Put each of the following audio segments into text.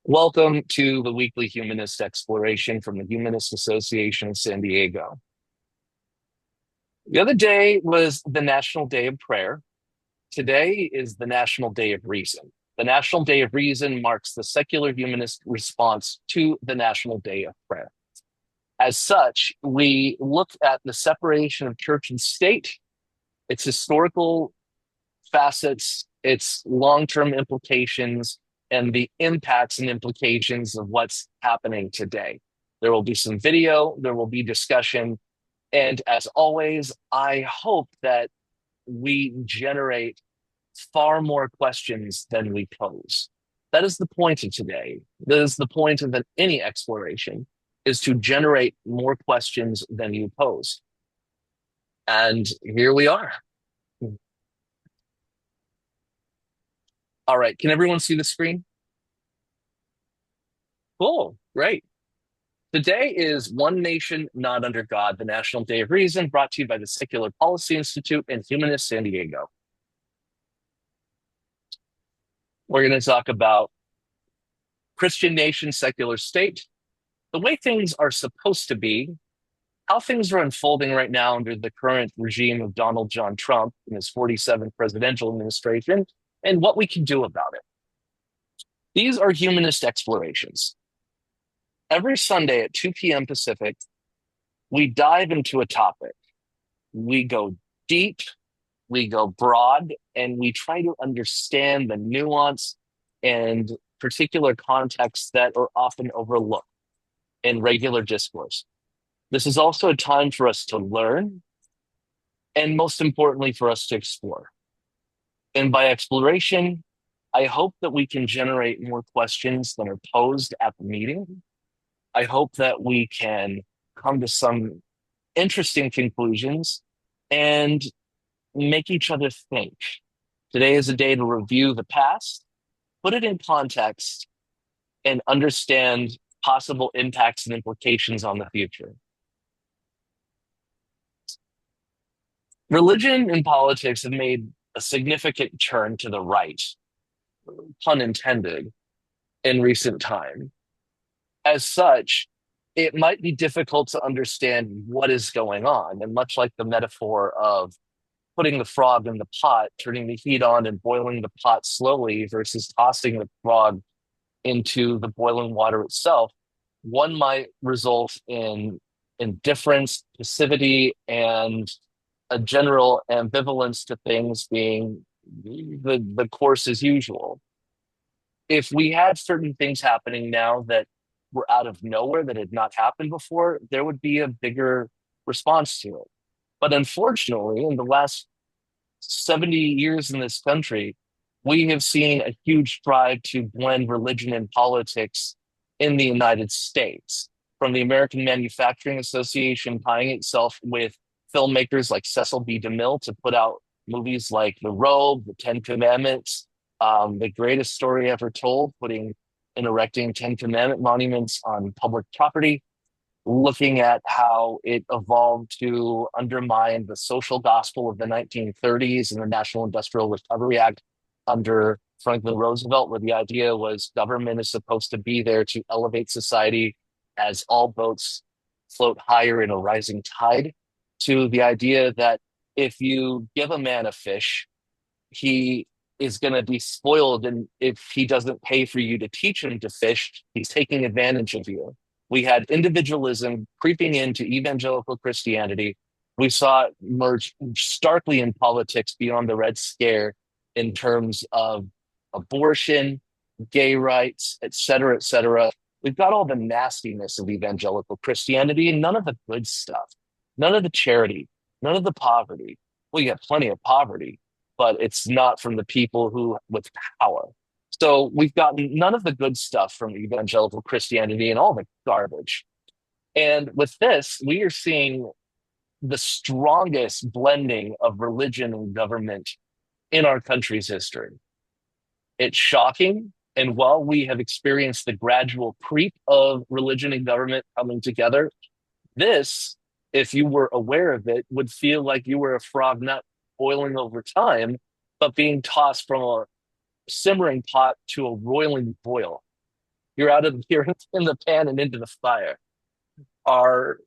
Welcome to the weekly Humanist Exploration from the Humanist Association of San Diego. The other day was the National Day of Prayer. Today is the National Day of Reason. The National Day of Reason marks the secular humanist response to the National Day of Prayer. As such, we look at the separation of church and state, its historical facets, its long-term implications, and the impacts and implications of what's happening today. There will be some video, there will be discussion, and as always, I hope that we generate far more questions than we pose. That is the point of today. That is the point of any exploration, is to generate more questions than you pose. And here we are. All right, can everyone see the screen? Cool, great. Today is One Nation, Not Under God, the National Day of Reason, brought to you by the Secular Policy Institute and Humanist San Diego. We're going to talk about Christian nation, secular state, the way things are supposed to be, how things are unfolding right now under the current regime of Donald John Trump and his 47th presidential administration, and what we can do about it. These are humanist explorations. Every Sunday at 2 p.m. Pacific, we dive into a topic. We go deep, we go broad, and we try to understand the nuance and particular contexts that are often overlooked in regular discourse. This is also a time for us to learn, and most importantly, for us to explore. And by exploration, I hope that we can generate more questions than are posed at the meeting. I hope that we can come to some interesting conclusions and make each other think. Today is a day to review the past, put it in context, and understand possible impacts and implications on the future. Religion and politics have made a significant turn to the right, pun intended, in recent time. As such, it might be difficult to understand what is going on. And much like the metaphor of putting the frog in the pot, turning the heat on and boiling the pot slowly versus tossing the frog into the boiling water itself, one might result in indifference, passivity, and a general ambivalence to things being the course as usual. If we had certain things happening now that were out of nowhere that had not happened before, there would be a bigger response to it. But unfortunately, in the last 70 years in this country, we have seen a huge drive to blend religion and politics in the United States, from the American Manufacturing Association tying itself with filmmakers like Cecil B. DeMille to put out movies like The Robe, The Ten Commandments, The Greatest Story Ever Told, putting and erecting Ten Commandment monuments on public property, looking at how it evolved to undermine the social gospel of the 1930s and the National Industrial Recovery Act under Franklin Roosevelt, where the idea was government is supposed to be there to elevate society as all boats float higher in a rising tide, to the idea that if you give a man a fish, he is going to be spoiled. And if he doesn't pay for you to teach him to fish, he's taking advantage of you. We had individualism creeping into evangelical Christianity. We saw it merge starkly in politics beyond the Red Scare in terms of abortion, gay rights, et cetera, et cetera. We've got all the nastiness of evangelical Christianity and none of the good stuff, none of the charity, none of the poverty. Well, you have plenty of poverty, but it's not from the people who with power. So we've gotten none of the good stuff from evangelical Christianity and all the garbage. And with this, we are seeing the strongest blending of religion and government in our country's history. It's shocking. And while we have experienced the gradual creep of religion and government coming together, this, if you were aware of it, would feel like you were a frog not boiling over time, but being tossed from a simmering pot to a roiling boil. you're in the pan and into the fire. Our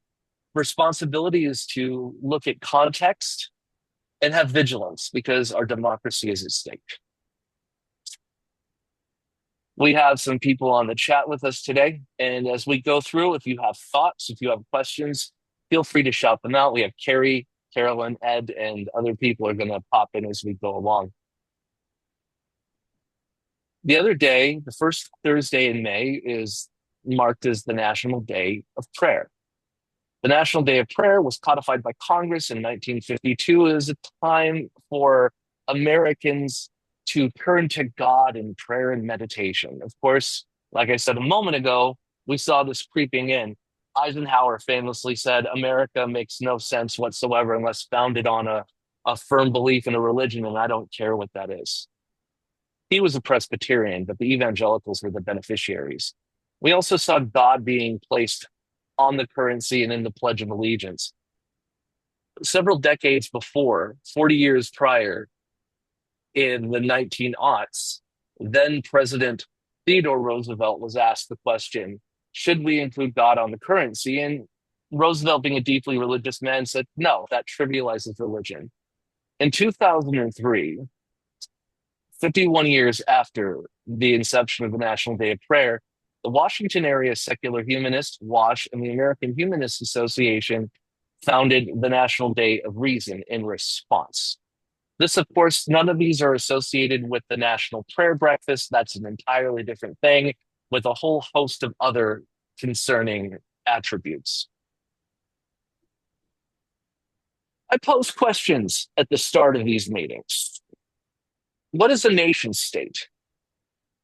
responsibility is to look at context and have vigilance because our democracy is at stake. We have some people on the chat with us today. And as we go through, if you have thoughts, if you have questions, feel free to shout them out. We have Carrie, Carolyn, Ed, and other people are going to pop in as we go along. The other day, the first Thursday in May, is marked as the National Day of Prayer. The National Day of Prayer was codified by Congress in 1952 as a time for Americans to turn to God in prayer and meditation. Of course, like I said a moment ago, we saw this creeping in. Eisenhower famously said, America makes no sense whatsoever unless founded on a firm belief in a religion, and I don't care what that is. He was a Presbyterian, but the evangelicals were the beneficiaries. We also saw God being placed on the currency and in the Pledge of Allegiance. Several decades before, 40 years prior, in the 1900s, then President Theodore Roosevelt was asked the question, should we include God on the currency? And Roosevelt, being a deeply religious man, said, no, that trivializes religion. In 2003, 51 years after the inception of the National Day of Prayer, the Washington area secular humanists, WASH, and the American Humanist Association founded the National Day of Reason in response. This, of course, none of these are associated with the National Prayer Breakfast. That's an entirely different thing with a whole host of other concerning attributes. I pose questions at the start of these meetings. What is a nation state?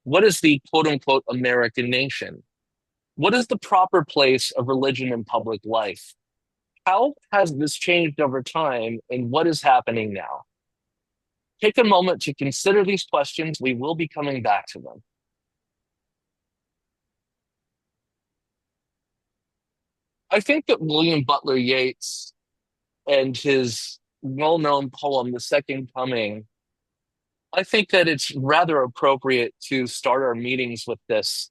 What is the quote unquote American nation? What is the proper place of religion in public life? How has this changed over time, and what is happening now? Take a moment to consider these questions. We will be coming back to them. I think that William Butler Yeats and his well-known poem, The Second Coming, I think that it's rather appropriate to start our meetings with this,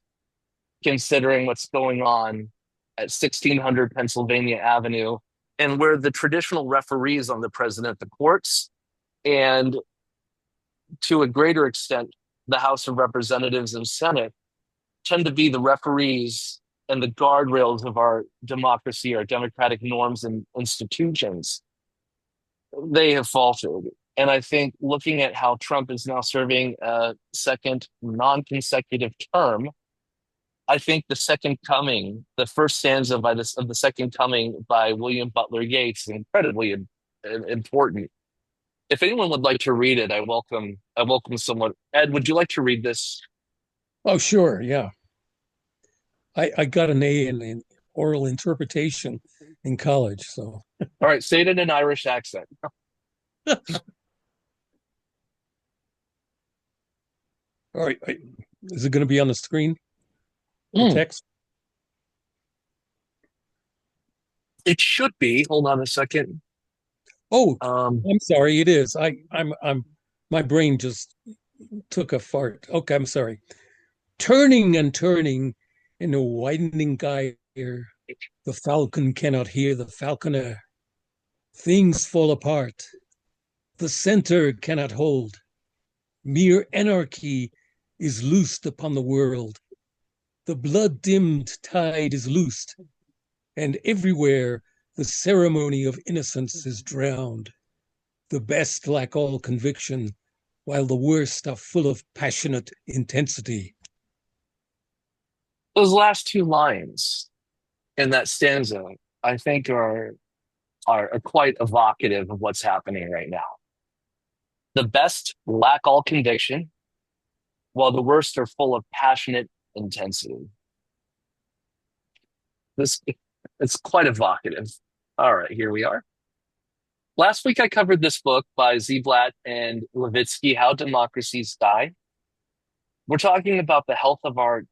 considering what's going on at 1600 Pennsylvania Avenue, and where the traditional referees on the president, the courts, and to a greater extent, the House of Representatives and Senate, tend to be the referees and the guardrails of our democracy, our democratic norms and institutions. They have faltered. And I think looking at how Trump is now serving a second non-consecutive term, I think The Second Coming, the first stanza of The Second Coming by William Butler Yeats, is incredibly important. If anyone would like to read it, I welcome someone. Ed, would you like to read this? Oh, sure, yeah. I got an A in oral interpretation in college, so. All right, say it in an Irish accent. All right, is it going to be on the screen? The text? It should be. Hold on a second. Oh, I'm sorry. It is. My brain just took a fart. Okay, I'm sorry. Turning and turning in a widening gyre, the falcon cannot hear the falconer. Things fall apart. The center cannot hold. Mere anarchy is loosed upon the world. The blood-dimmed tide is loosed, and everywhere the ceremony of innocence is drowned. The best lack all conviction, while the worst are full of passionate intensity. Those last two lines in that stanza, I think, are quite evocative of what's happening right now. The best lack all conviction, while the worst are full of passionate intensity. It's quite evocative. All right, here we are. Last week, I covered this book by Ziblatt and Levitsky, How Democracies Die. We're talking about the health of our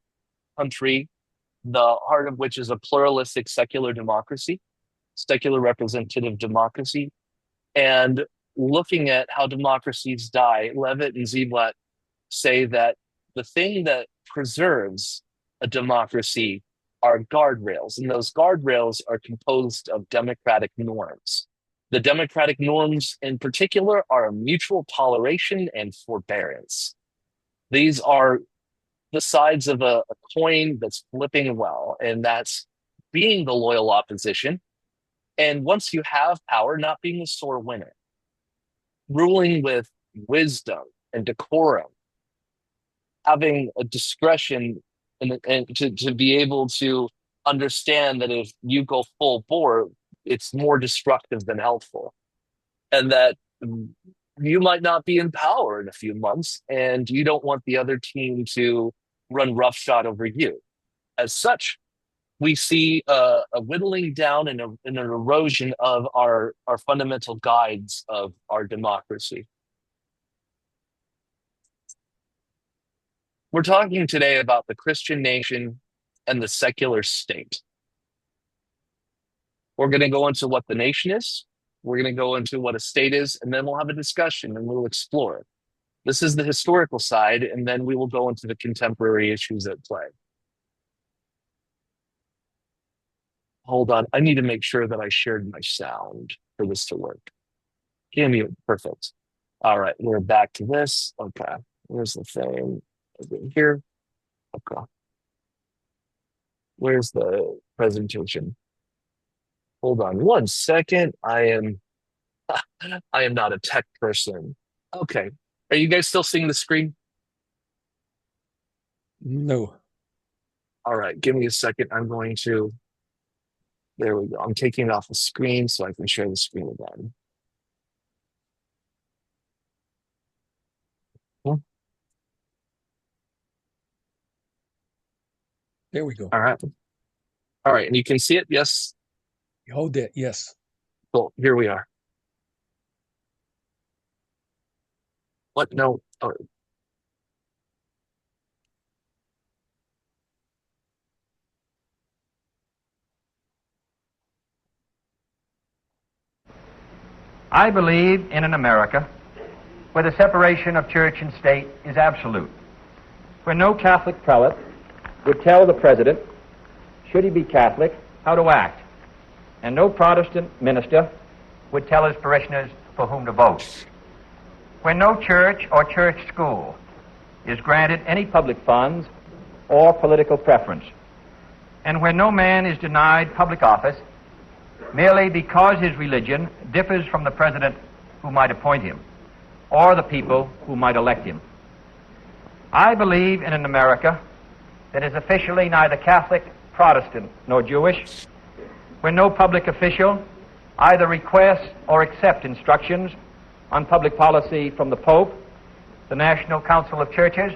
country, the heart of which is a pluralistic secular democracy, secular representative democracy, and looking at how democracies die. Levitt and Ziblatt say that the thing that preserves a democracy are guardrails, and those guardrails are composed of democratic norms. The democratic norms, in particular, are mutual toleration and forbearance. These are the sides of a coin that's flipping well, and that's being the loyal opposition. And once you have power, not being a sore winner, ruling with wisdom and decorum, having a discretion and to be able to understand that if you go full bore, it's more destructive than helpful. And that you might not be in power in a few months, and you don't want the other team to run roughshod over you. As such, we see a whittling down and an erosion of our fundamental guides of our democracy. We're talking today about the Christian nation and the secular state. We're going to go into what the nation is. We're going to go into what a state is, and then we'll have a discussion and we'll explore it. This is the historical side, and then we will go into the contemporary issues at play. Hold on. I need to make sure that I shared my sound for this to work. Give me perfect. All right, we're back to this. Okay, where's the thing? Here. Okay. Where's the presentation? Hold on 1 second. I am not a tech person. Okay. Are you guys still seeing the screen? No. All right, give me a second. There we go. I'm taking it off the screen so I can share the screen again. There we go. All right. All right, and you can see it? Yes? Hold it. Yes. Cool. Here we are. What? No. Oh. I believe in an America where the separation of church and state is absolute, where no Catholic prelate would tell the president, should he be Catholic, how to act, and no Protestant minister would tell his parishioners for whom to vote, where no church or church school is granted any public funds or political preference, and where no man is denied public office merely because his religion differs from the president who might appoint him or the people who might elect him. I believe in an America that is officially neither Catholic, Protestant, nor Jewish, where no public official either requests or accepts instructions on public policy from the Pope, the National Council of Churches,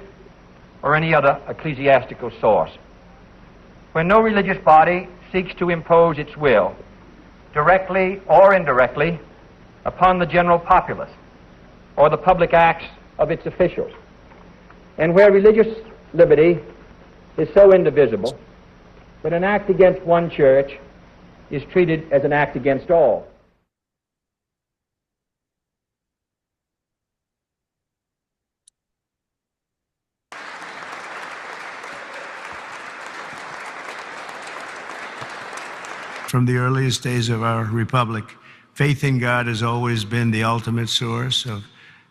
or any other ecclesiastical source, where no religious body seeks to impose its will, directly or indirectly, upon the general populace or the public acts of its officials, and where religious liberty is so indivisible that an act against one church is treated as an act against all. From the earliest days of our republic, faith in God has always been the ultimate source of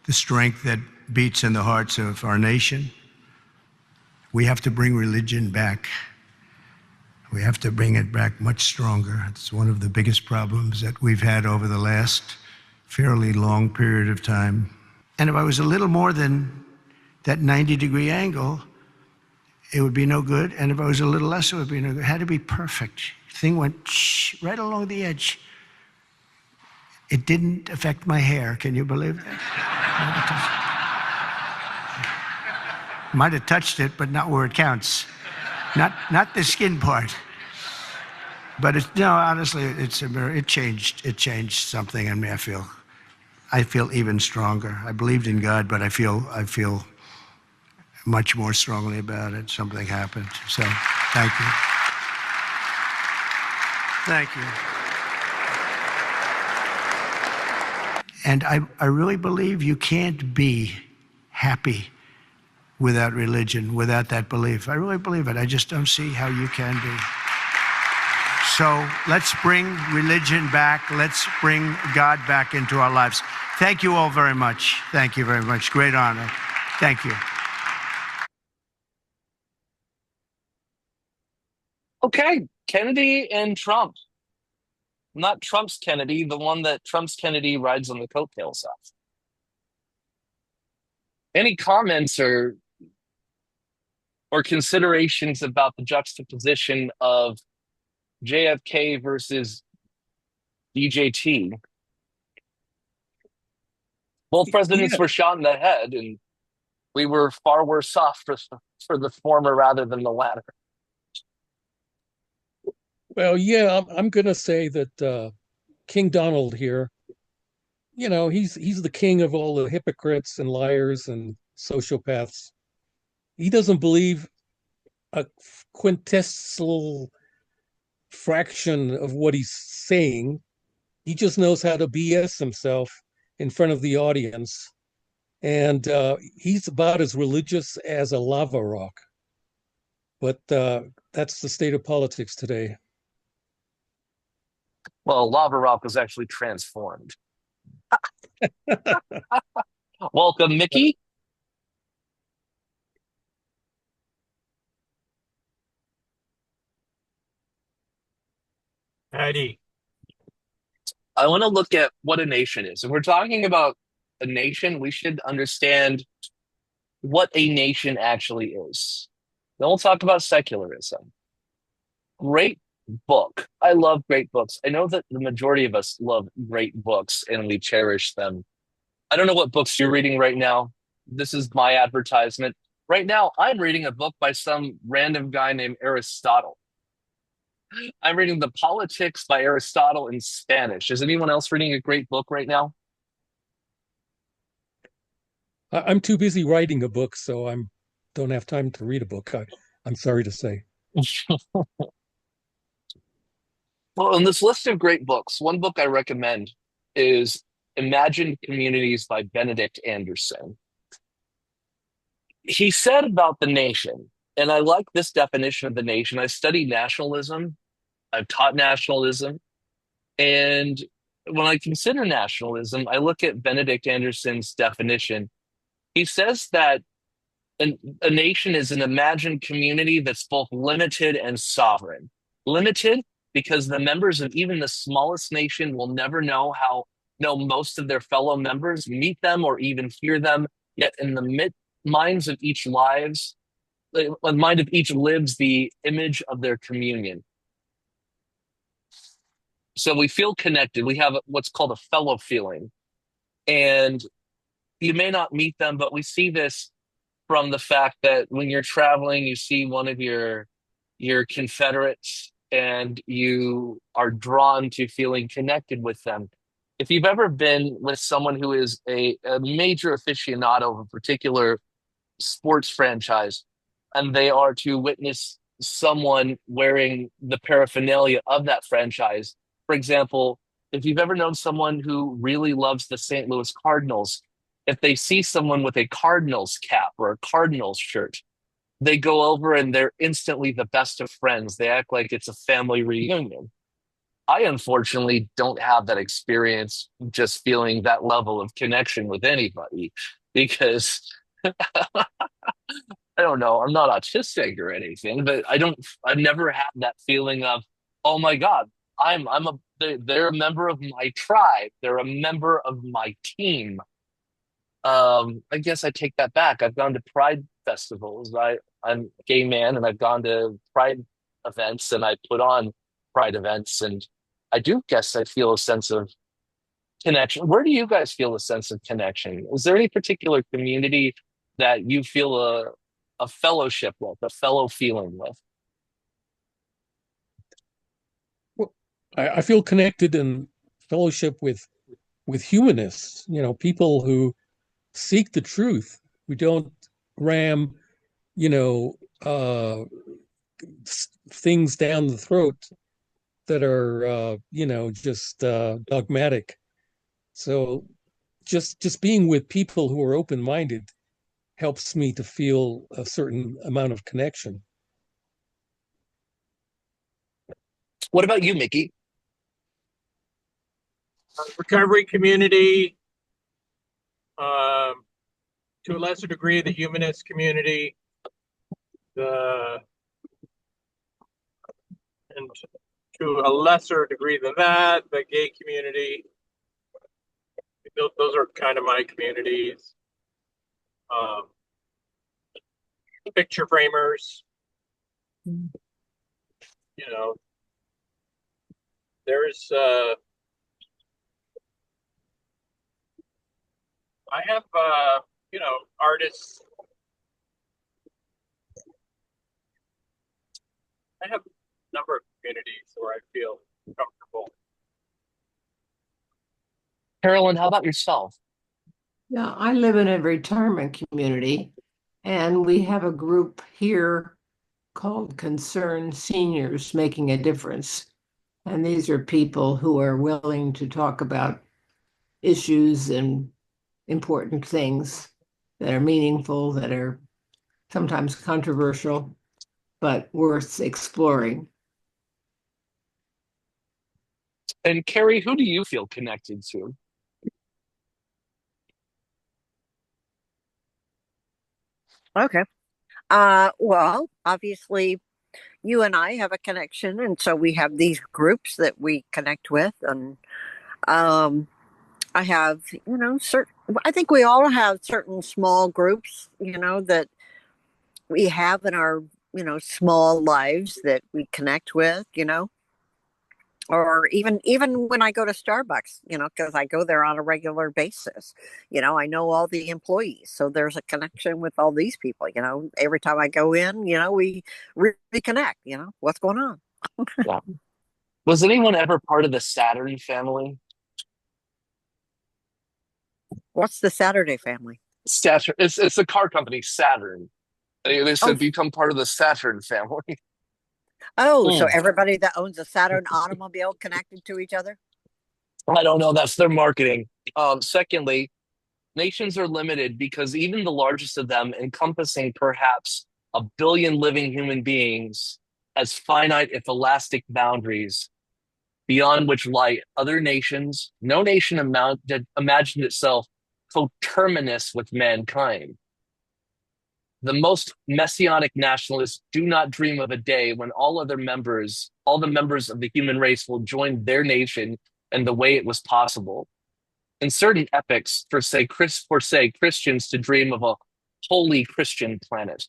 the strength that beats in the hearts of our nation. We have to bring religion back. We have to bring it back much stronger. It's one of the biggest problems that we've had over the last fairly long period of time. And if I was a little more than that 90-degree angle, it would be no good. And if I was a little less, it would be no good. It had to be perfect. The thing went right along the edge. It didn't affect my hair. Can you believe that? Might have touched it, but not where it counts. Not the skin part. But honestly, it changed something in me. I feel even stronger. I believed in God, but I feel much more strongly about it. Something happened. So, thank you. Thank you. And I really believe you can't be happy without religion, without that belief. I really believe it. I just don't see how you can be. So let's bring religion back. Let's bring God back into our lives. Thank you all very much. Thank you very much. Great honor. Thank you. Okay, Kennedy and Trump. Not Trump's Kennedy, the one that Trump's Kennedy rides on the coattails of. Any comments or considerations about the juxtaposition of JFK versus DJT? Both presidents were shot in the head, and we were far worse off for the former rather than the latter. Well, yeah, I'm going to say that King Donald here, he's the king of all the hypocrites and liars and sociopaths. He doesn't believe a quintessential fraction of what he's saying. He just knows how to BS himself in front of the audience. And he's about as religious as a lava rock. But that's the state of politics today. Well, lava rock was actually transformed. Welcome, Mickey. Eddie. I want to look at what a nation is. If we're talking about a nation, we should understand what a nation actually is. Then we'll talk about secularism. Great book. I love great books. I know that the majority of us love great books and we cherish them. I don't know what books you're reading right now. This is my advertisement. Right now, I'm reading a book by some random guy named Aristotle. I'm reading The Politics by Aristotle in Spanish. Is anyone else reading a great book right now? I'm too busy writing a book, so I don't have time to read a book. I'm sorry to say. Well, in this list of great books, one book I recommend is Imagined Communities by Benedict Anderson. He said about the nation, and I like this definition of the nation. I studied nationalism. I've taught nationalism. And when I consider nationalism, I look at Benedict Anderson's definition. He says that a nation is an imagined community that's both limited and sovereign. Limited because the members of even the smallest nation will never know most of their fellow members, meet them, or even hear them. Yet in the minds of each lives, the mind of each lives the image of their communion. So we feel connected. We have what's called a fellow feeling. And you may not meet them, but we see this from the fact that when you're traveling, you see one of your Confederates and you are drawn to feeling connected with them. If you've ever been with someone who is a major aficionado of a particular sports franchise, and they are to witness someone wearing the paraphernalia of that franchise. For example, if you've ever known someone who really loves the St. Louis Cardinals, if they see someone with a Cardinals cap or a Cardinals shirt, they go over and they're instantly the best of friends. They act like it's a family reunion. I unfortunately don't have that experience, just feeling that level of connection with anybody, because I don't know, I'm not autistic or anything, but I've never had that feeling of, oh my God, they're a member of my tribe. They're a member of my team. I guess I take that back. I've gone to Pride festivals. I'm a gay man, and I've gone to Pride events, and I put on Pride events, and I do guess I feel a sense of connection. Where do you guys feel a sense of connection? Is there any particular community that you feel a fellowship with, a fellow feeling with? Well, I feel connected in fellowship with humanists, people who seek the truth. We don't ram, things down the throat that are, just dogmatic. So just being with people who are open-minded helps me to feel a certain amount of connection. What about you, Mickey? Recovery community, to a lesser degree, the humanist community, and to a lesser degree than that, the gay community. Those are kind of my communities. Picture framers, there's I have artists. I have a number of communities where I feel comfortable. Carolyn, how about yourself? Yeah, I live in a retirement community, and we have a group here called Concerned Seniors Making a Difference. And these are people who are willing to talk about issues and important things that are meaningful, that are sometimes controversial, but worth exploring. And Carrie, who do you feel connected to? Okay. Well, obviously, you and I have a connection, and so we have these groups that we connect with, and I have, certain. I think we all have certain small groups, that we have in our, small lives that we connect with, or even when I go to Starbucks, because I go there on a regular basis, I know all the employees, so there's a connection with all these people. Every time I go in, we reconnect. What's going on? Yeah. Was anyone ever part of the Saturn family? What's the Saturday family? Saturn. It's a car company, Saturn. They said become part of the Saturn family. Oh, so everybody that owns a Saturn automobile connected to each other? I don't know. That's their marketing. Secondly, nations are limited because even the largest of them, encompassing perhaps 1 billion living human beings, has finite, if elastic, boundaries beyond which lie other nations. No nation imagined itself coterminous with mankind. The most messianic nationalists do not dream of a day when all the members of the human race will join their nation in the way it was possible. In certain epochs, forsake Christians to dream of a holy Christian planet.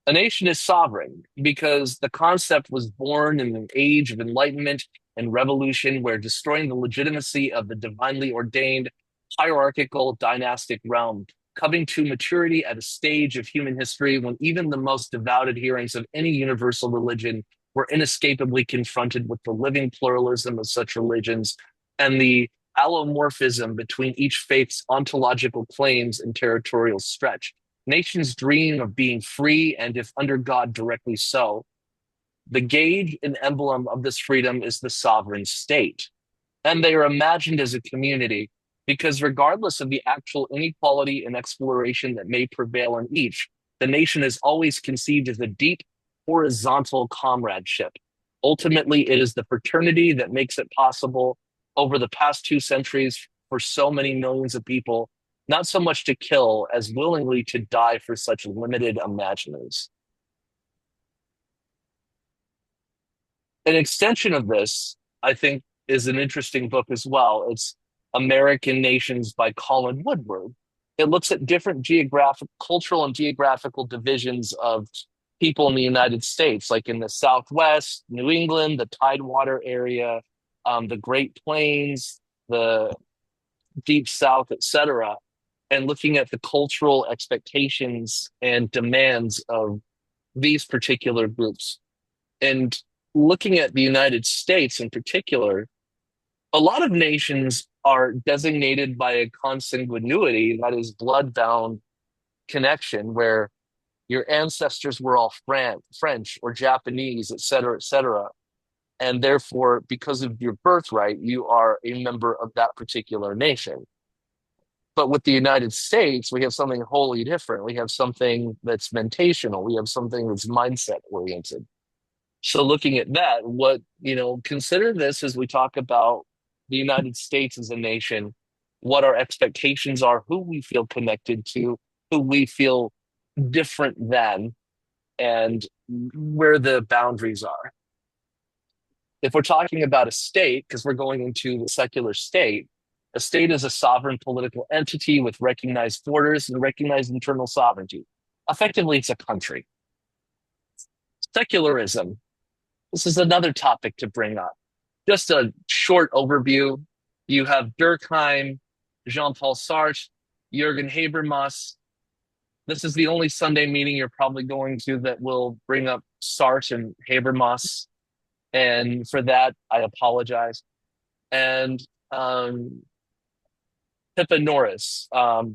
A nation is sovereign because the concept was born in an age of enlightenment and revolution where destroying the legitimacy of the divinely ordained hierarchical dynastic realm, coming to maturity at a stage of human history when even the most devout adherents of any universal religion were inescapably confronted with the living pluralism of such religions and the allomorphism between each faith's ontological claims and territorial stretch. Nations dream of being free, and if under God, directly so. The gauge and emblem of this freedom is the sovereign state. And they are imagined as a community because regardless of the actual inequality and exploration that may prevail in each, the nation is always conceived as a deep horizontal comradeship. Ultimately, it is the fraternity that makes it possible over the past 2 centuries for so many millions of people, not so much to kill as willingly to die for such limited imaginings. An extension of this, I think, is an interesting book as well. It's American Nations by Colin Woodward. It looks at different cultural and geographical divisions of people in the United States, like in the Southwest, New England, the Tidewater area, the Great Plains, the Deep South, etc., and looking at the cultural expectations and demands of these particular groups. And looking at the United States in particular, a lot of nations are designated by a consanguinity, that is blood-bound connection, where your ancestors were all French or Japanese, et cetera, et cetera. And therefore, because of your birthright, you are a member of that particular nation. But with the United States, we have something wholly different. We have something that's mentational. We have something that's mindset oriented. So looking at that, consider this as we talk about the United States as a nation, what our expectations are, who we feel connected to, who we feel different than, and where the boundaries are. If we're talking about a state, because we're going into the secular state, a state is a sovereign political entity with recognized borders and recognized internal sovereignty. Effectively, it's a country. Secularism. This is another topic to bring up. Just a short overview. You have Durkheim, Jean-Paul Sartre, Jürgen Habermas. This is the only Sunday meeting you're probably going to that will bring up Sartre and Habermas. And for that, I apologize. And Pippa Norris.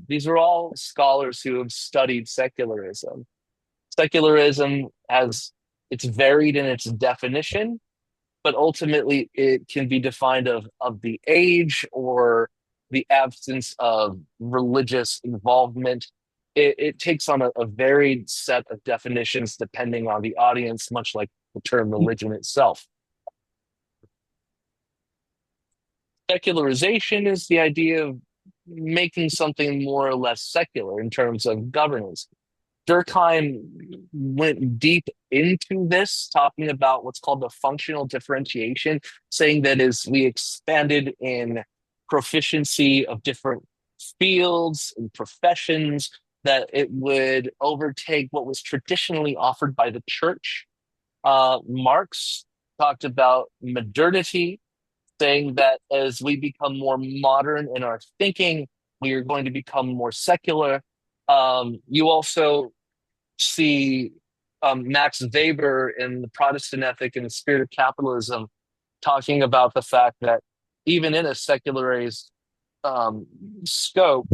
These are all scholars who have studied secularism. Secularism it's varied in its definition, but ultimately it can be defined of the age or the absence of religious involvement. It takes on a varied set of definitions depending on the audience, much like the term religion itself. Secularization is the idea of making something more or less secular in terms of governance. Durkheim went deep into this, talking about what's called the functional differentiation, saying that as we expanded in proficiency of different fields and professions, that it would overtake what was traditionally offered by the church. Marx talked about modernity, saying that as we become more modern in our thinking, we are going to become more secular. You also see Max Weber in The Protestant Ethic and the Spirit of Capitalism talking about the fact that even in a secularized scope,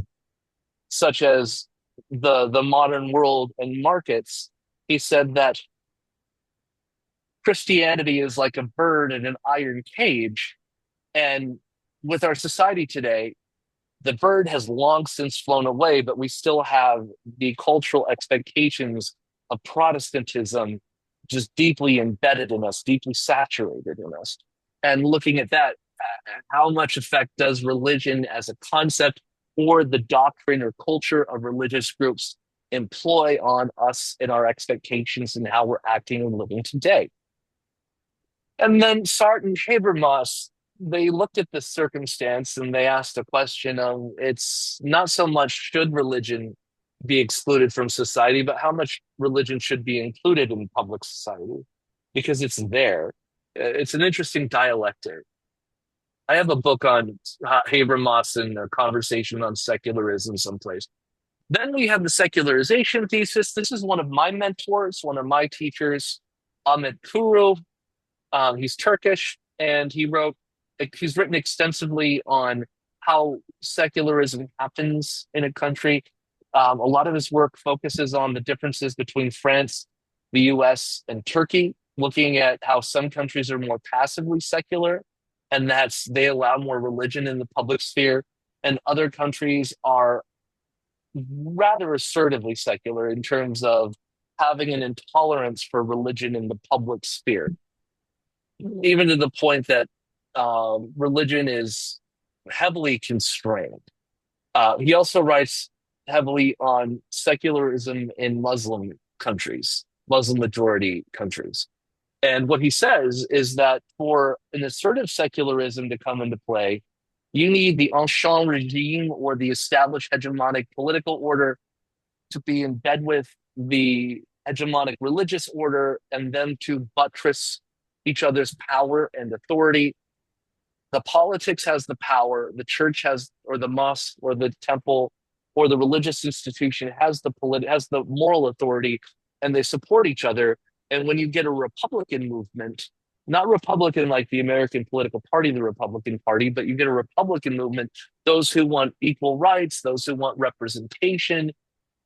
such as the modern world and markets, he said that Christianity is like a bird in an iron cage. And with our society today, the bird has long since flown away, but we still have the cultural expectations of Protestantism just deeply embedded in us, deeply saturated in us. And looking at that, how much effect does religion as a concept or the doctrine or culture of religious groups employ on us and our expectations and how we're acting and living today? And then Sartre and Habermas, they looked at this circumstance and they asked a question of, it's not so much should religion be excluded from society, but how much religion should be included in public society, because it's there. It's an interesting dialectic. I have a book on Habermas and a conversation on secularism someplace. Then we have the secularization thesis. This is one of my mentors, one of my teachers, Ahmet Kuru. He's Turkish, and he's written extensively on how secularism happens in a country. A lot of his work focuses on the differences between France, the US, and Turkey, looking at how some countries are more passively secular, and they allow more religion in the public sphere, and other countries are rather assertively secular in terms of having an intolerance for religion in the public sphere, even to the point that religion is heavily constrained. He also writes heavily on secularism in Muslim countries, Muslim majority countries. And what he says is that for an assertive secularism to come into play, you need the ancien regime or the established hegemonic political order to be in bed with the hegemonic religious order and them to buttress each other's power and authority. The politics has the power, the church has, or the mosque or the temple or the religious institution has the moral authority, and they support each other. And when you get a Republican movement, not Republican like the American political party, the Republican Party, but you get a Republican movement, those who want equal rights, those who want representation,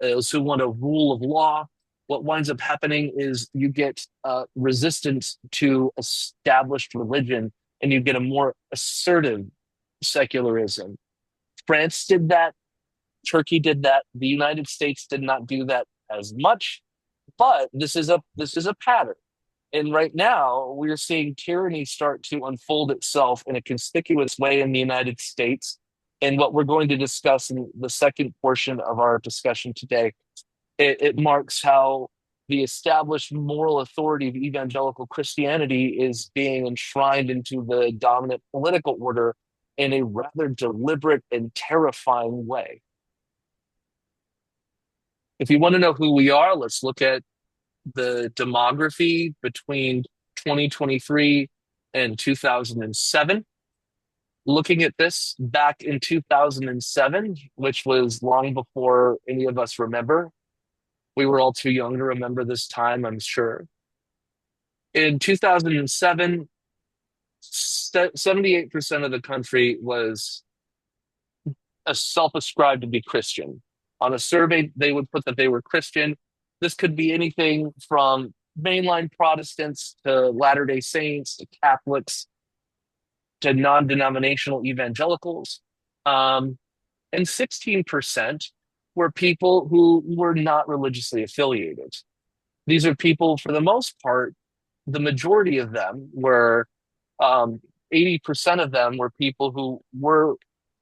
those who want a rule of law, what winds up happening is you get resistance to established religion, and you get a more assertive secularism. France did that. Turkey did that. The United States did not do that as much, but this is a pattern. And right now, we're seeing tyranny start to unfold itself in a conspicuous way in the United States. And what we're going to discuss in the second portion of our discussion today, it marks how the established moral authority of evangelical Christianity is being enshrined into the dominant political order in a rather deliberate and terrifying way. If you want to know who we are, let's look at the demography between 2023 and 2007. Looking at this back in 2007, which was long before any of us remember. We were all too young to remember this time, I'm sure. In 2007, 78% of the country was self-ascribed to be Christian. On a survey, they would put that they were Christian. This could be anything from mainline Protestants to Latter-day Saints to Catholics to non-denominational evangelicals. And 16% were people who were not religiously affiliated. These are people, for the most part, the majority of them were, 80% of them were people who were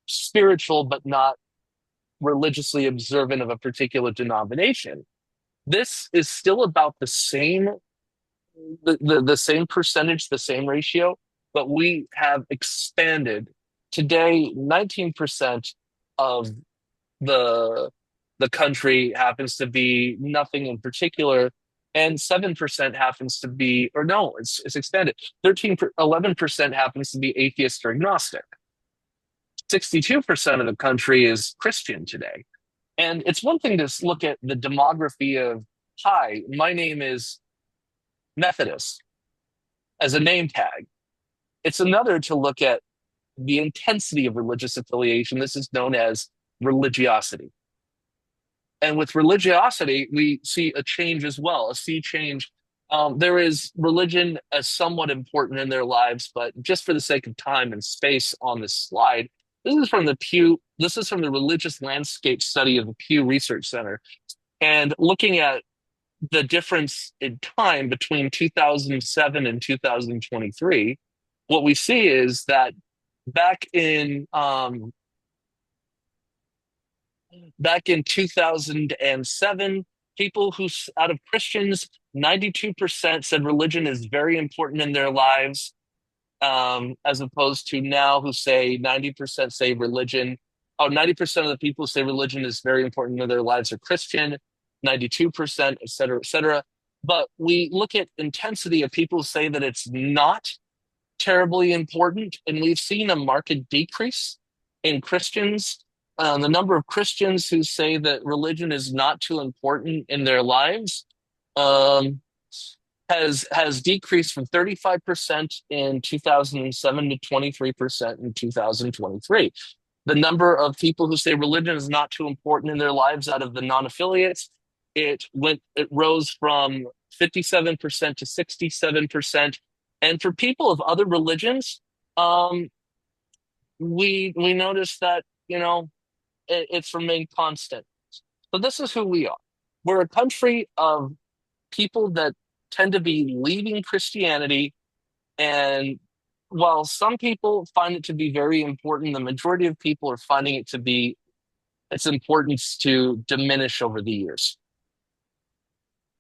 spiritual but not religiously observant of a particular denomination. This is still about the same percentage, the same ratio, but we have expanded. Today, 19% of the country happens to be nothing in particular, and 7% happens to be, or no, it's expanded. 11% happens to be atheist or agnostic. 62% of the country is Christian today. And it's one thing to look at the demography of, hi, my name is Methodist as a name tag. It's another to look at the intensity of religious affiliation. This is known as religiosity. And with religiosity, we see a change as well, a sea change. There is religion as somewhat important in their lives, but just for the sake of time and space on this slide, this is from the Religious Landscape Study of the Pew Research Center. And looking at the difference in time between 2007 and 2023, what we see is that back in 2007, people who, out of Christians, 92% said religion is very important in their lives, as opposed to now who say 90% say religion. 90% of the people who say religion is very important in their lives are Christian, 92%, et cetera, et cetera. But we look at intensity of people who say that it's not terribly important, and we've seen a marked decrease in Christians. The number of Christians who say that religion is not too important in their lives has decreased from 35% in 2007 to 23% in 2023. The number of people who say religion is not too important in their lives out of the non-affiliates, it rose from 57% to 67%. And for people of other religions, we noticed that, it's remained constant. So this is who we are. We're a country of people that tend to be leaving Christianity, and while some people find it to be very important, the majority of people are finding it to be its importance to diminish over the years.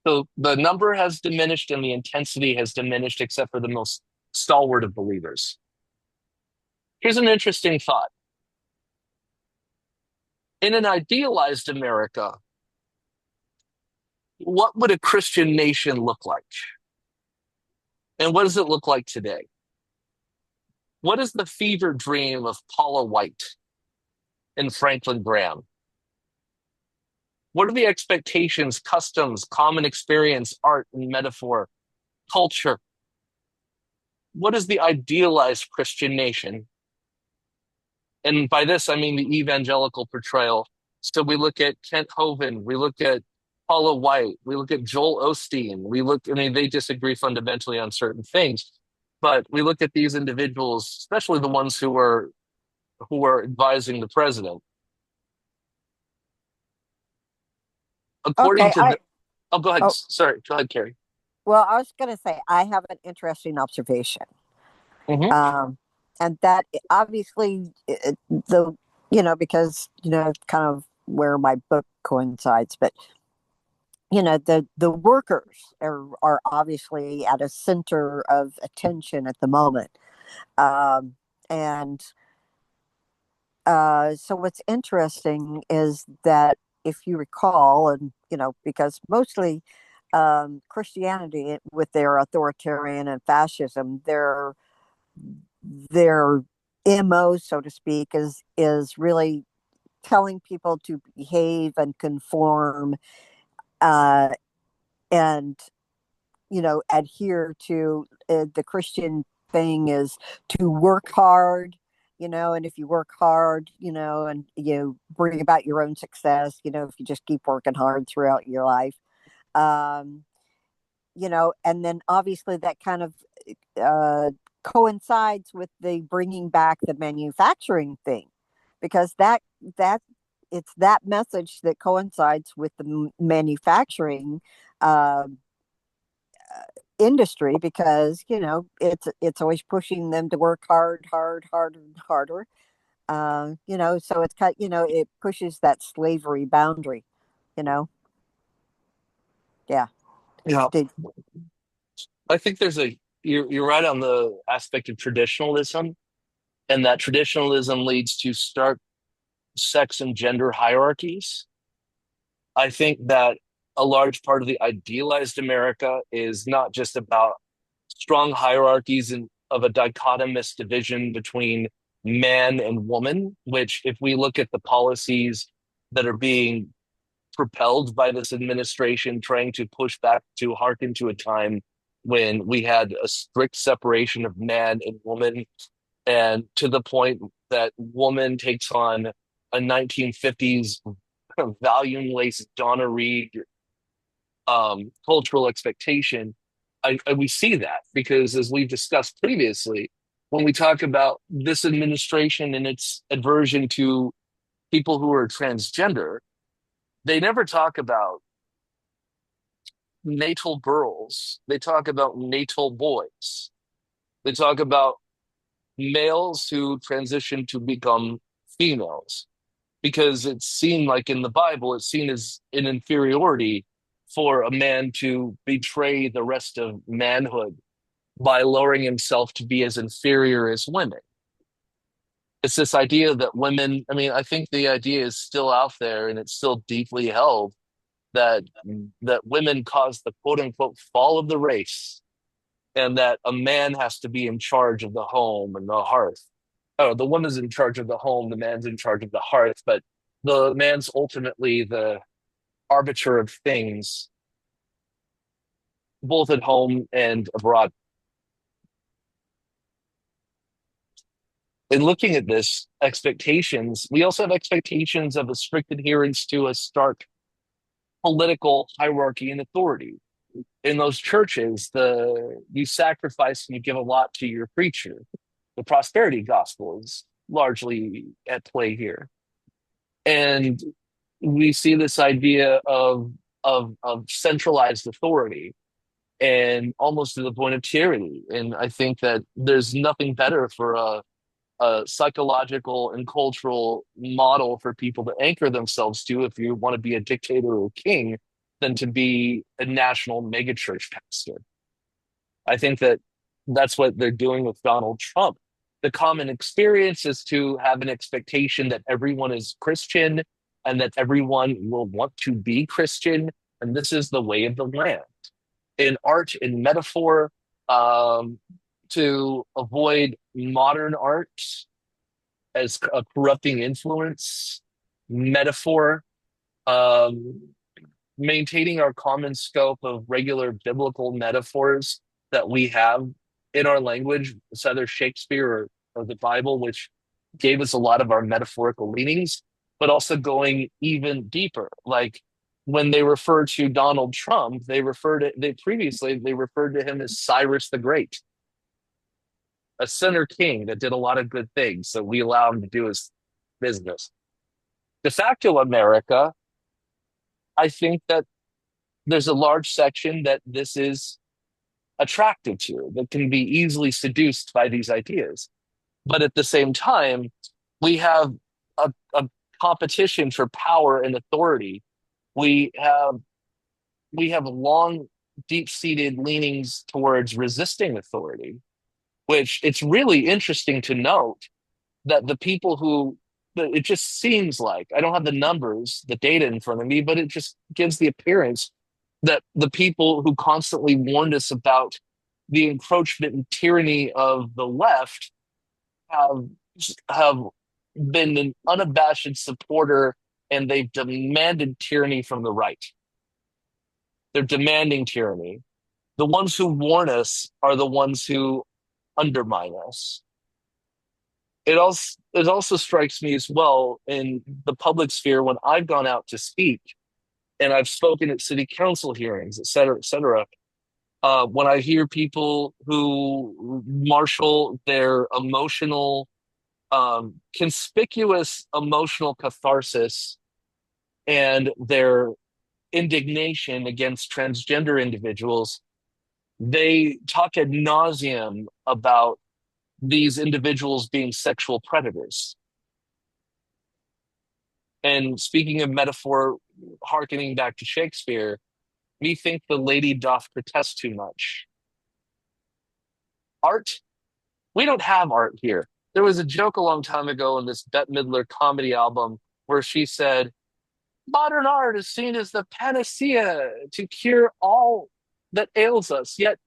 So the number has diminished and the intensity has diminished, except for the most stalwart of believers. Here's an interesting thought. In an idealized America, what would a Christian nation look like? And what does it look like today? What is the fever dream of Paula White and Franklin Graham? What are the expectations, customs, common experience, art and metaphor, culture? What is the idealized Christian nation? And by this, I mean the evangelical portrayal. So we look at Kent Hovind, we look at Paula White, we look at Joel Osteen, they disagree fundamentally on certain things, but we look at these individuals, especially the ones who were advising the president. according Okay, to the, oh, go ahead. oh, Sorry, go ahead, Carrie. well, I was going to say I have an interesting observation. Hmm. Um, and that obviously the because kind of where my book coincides, but the workers are obviously at a center of attention at the moment. And so what's interesting is that if you recall, and because mostly Christianity with their authoritarian and fascism, their MO, so to speak, is really telling people to behave and conform, uh, and adhere to the Christian thing is to work hard, and if you work hard, and you bring about your own success, if you just keep working hard throughout your life. Um, and then obviously that kind of uh, coincides with the bringing back the manufacturing thing, because that it's that message that coincides with the manufacturing uh, industry, because it's always pushing them to work hard, harder and harder. So it's kind, it pushes that slavery boundary. You know, yeah. Yeah, Did, I think you're right on the aspect of traditionalism, and that traditionalism leads to stark sex and gender hierarchies. I think that a large part of the idealized America is not just about strong hierarchies and of a dichotomous division between man and woman, which, if we look at the policies that are being propelled by this administration, trying to push back to hearken to a time when we had a strict separation of man and woman, and to the point that woman takes on a 1950s volume-laced Donna Reed cultural expectation. We see that because, as we've discussed previously, when we talk about this administration and its aversion to people who are transgender, they never talk about natal girls. They talk about natal boys. They talk about males who transition to become females, because it's seen, like in the Bible, it's seen as an inferiority for a man to betray the rest of manhood by lowering himself to be as inferior as women. It's this idea that women, I mean, I think the idea is still out there and it's still deeply held that women cause the quote unquote fall of the race, and that a man has to be in charge of the home and the hearth. Oh, the woman's in charge of the home, the man's in charge of the hearth, but the man's ultimately the arbiter of things, both at home and abroad. In looking at this expectations, we also have expectations of a strict adherence to a stark political hierarchy and authority. In those churches, you sacrifice and you give a lot to your preacher. The prosperity gospel is largely at play here. And we see this idea of centralized authority, and almost to the point of tyranny. And I think that there's nothing better for a psychological and cultural model for people to anchor themselves to if you want to be a dictator or king than to be a national megachurch pastor. I think that that's what they're doing with Donald Trump. The common experience is to have an expectation that everyone is Christian and that everyone will want to be Christian, and this is the way of the land. In art, in metaphor, to avoid modern art as a corrupting influence, metaphor, um, maintaining our common scope of regular biblical metaphors that we have in our language. It's either Shakespeare or the Bible, which gave us a lot of our metaphorical leanings, but also going even deeper. Like when they refer to Donald Trump, they referred to him as Cyrus the Great, a sinner king that did a lot of good things. So we allow him to do his business. De facto America I think that there's a large section that this is attractive to, that can be easily seduced by these ideas. But at the same time, we have a competition for power and authority. We have we have long, deep-seated leanings towards resisting authority, which it's really interesting to note that the people who it just seems like, I don't have the numbers, the data in front of me, but it just gives the appearance that the people who constantly warned us about the encroachment and tyranny of the left have have been an unabashed supporter, and they've demanded tyranny from the right. They're demanding tyranny. The ones who warn us are the ones who undermine us. It also strikes me as well in the public sphere when I've gone out to speak and I've spoken at city council hearings, et cetera, et cetera. When I hear people who marshal their conspicuous emotional catharsis and their indignation against transgender individuals, they talk ad nauseum about these individuals being sexual predators. And speaking of metaphor, hearkening back to Shakespeare, methinks the lady doth protest too much. Art? We don't have art here. There was a joke a long time ago in this Bette Midler comedy album where she said, modern art is seen as the panacea to cure all that ails us, yet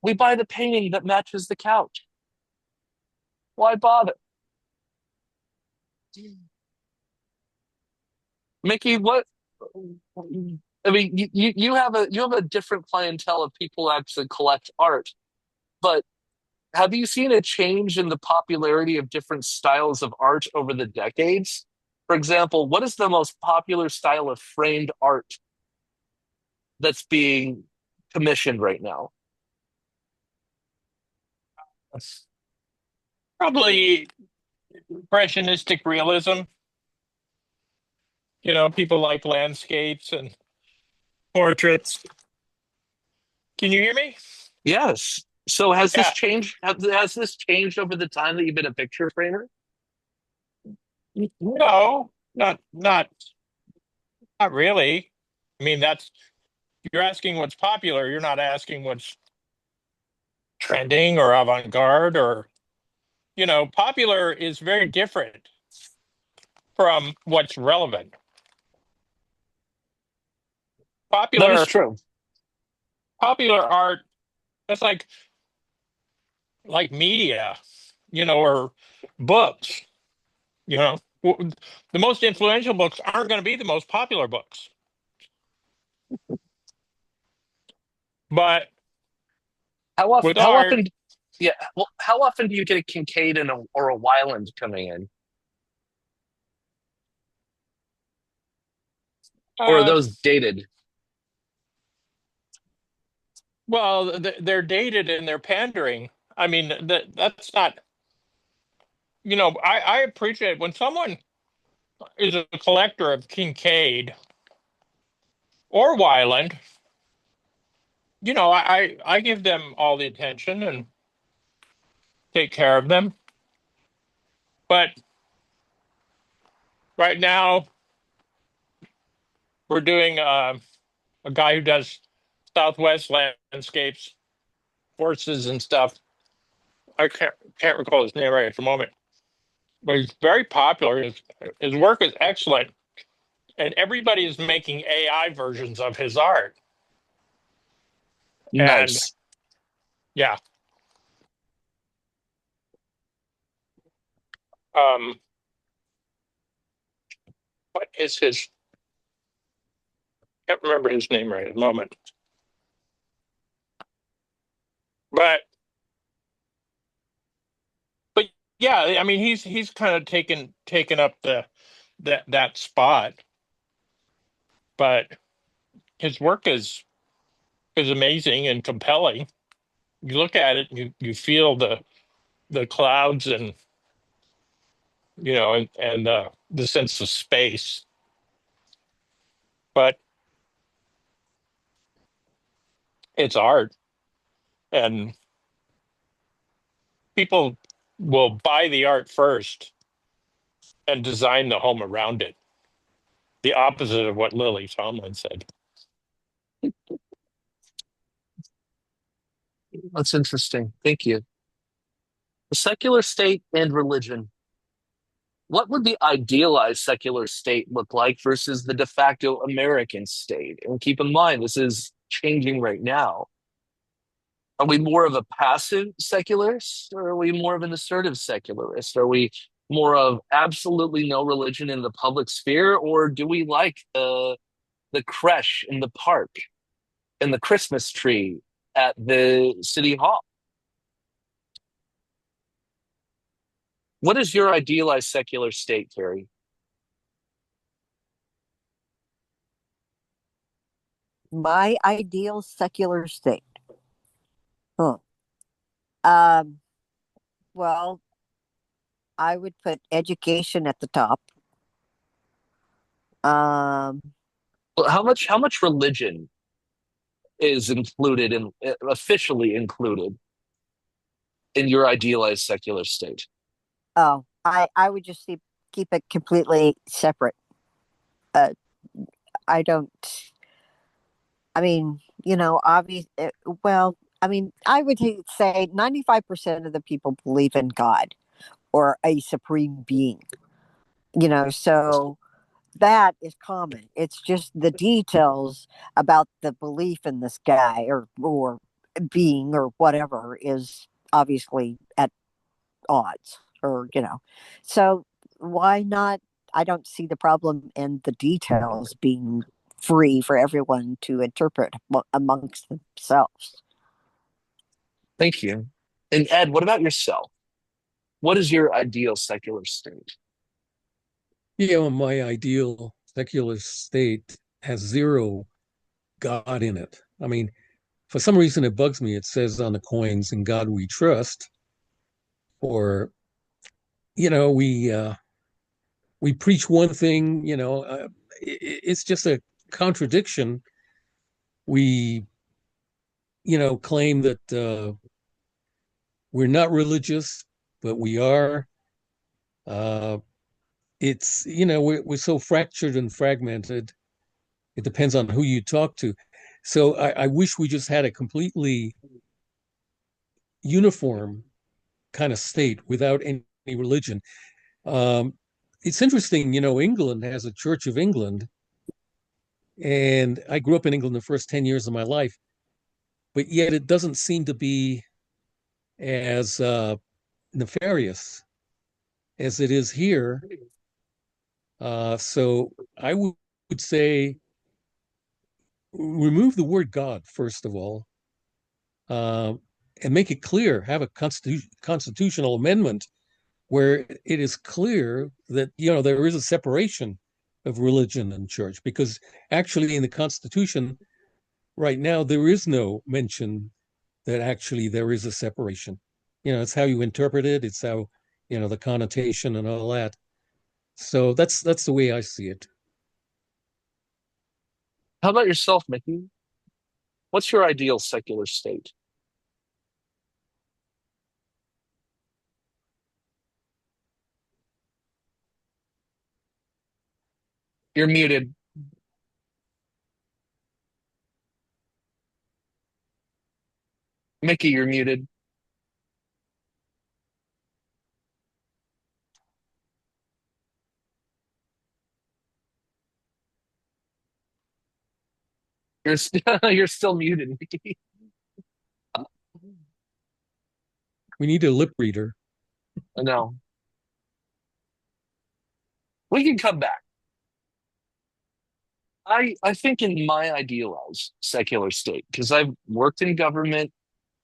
we buy the painting that matches the couch. Why bother? Mickey, what? I mean, you have a different clientele of people who actually collect art, but have you seen a change in the popularity of different styles of art over the decades? For example, what is the most popular style of framed art that's being commissioned right now? Probably impressionistic realism. People like landscapes and portraits. Can you hear me? Yes. So has this Yeah. changed? Has this changed over the time that you've been a picture framer? No, not really. I mean, you're asking what's popular. You're not asking what's trending or avant-garde or, popular is very different from what's relevant. That is Popular true. popular art, that's like media, or books. The most influential books aren't going to be the most popular books. But How often? with How art, often? Yeah. Well, how often do you get a Kincaid or a Weiland coming in, or are uh, those dated? well, they're dated and they're pandering. I mean, that's not, I appreciate when someone is a collector of Kincaid or Weiland, I give them all the attention and take care of them. But right now, we're doing a guy who does Southwest landscapes, horses and stuff. I can't recall his name right at the moment, but he's very popular. His work is excellent, and everybody is making AI versions of his art. And Nice. yeah, um, what is his? Can't remember his name right at the moment, but but yeah, I mean he's kind of taken up that spot, but his work is amazing and compelling. You look at it, you feel the clouds and and the sense of space. But It's art, and people will buy the art first and design the home around it. The opposite of what Lily Tomlin said. That's interesting. Thank you. The secular state and religion. What would the idealized secular state look like versus the de facto American state? And keep in mind, this is changing right now. Are we more of a passive secularist, or are we more of an assertive secularist? Are we more of absolutely no religion in the public sphere, or do we like the creche in the park and the Christmas tree at the city hall? What is your idealized secular state, Carrie? My ideal secular state. Huh. Um, well, I would put education at the top. Um, Well, how much religion is included in officially included in your idealized secular state? oh, I would just keep it completely separate. Uh, I don't. I mean, obvious. Well, I mean, I would say 95% of the people believe in God or a supreme being. So that is common. It's just the details about the belief in this guy or being or whatever is obviously at odds so why not? I don't see the problem in the details being free for everyone to interpret amongst themselves. Thank you. And Ed, what about yourself? What is your ideal secular state? My ideal secular state has zero God in it. I mean, for some reason it bugs me. It says on the coins, "In God we trust," or we preach one thing. It's just a contradiction. We claim that we're not religious, but we are. It's we're so fractured and fragmented. It depends on who you talk to. So I wish we just had a completely uniform kind of state without any religion. It's interesting, England has a Church of England, and I grew up in England the first 10 years of my life, but yet it doesn't seem to be as nefarious as it is here. So I would say remove the word God, first of all, and make it clear, have a constitutional amendment where it is clear that, there is a separation of religion and church, because actually in the Constitution right now, there is no mention that actually there is a separation. It's how you interpret it. It's how, the connotation and all that. So that's the way I see it. How about yourself, Mickey? What's your ideal secular state? You're muted. Mickey, you're muted. You're still muted, Mickey. We need a lip reader. No. We can come back. I think in my idealized secular state, because I've worked in government,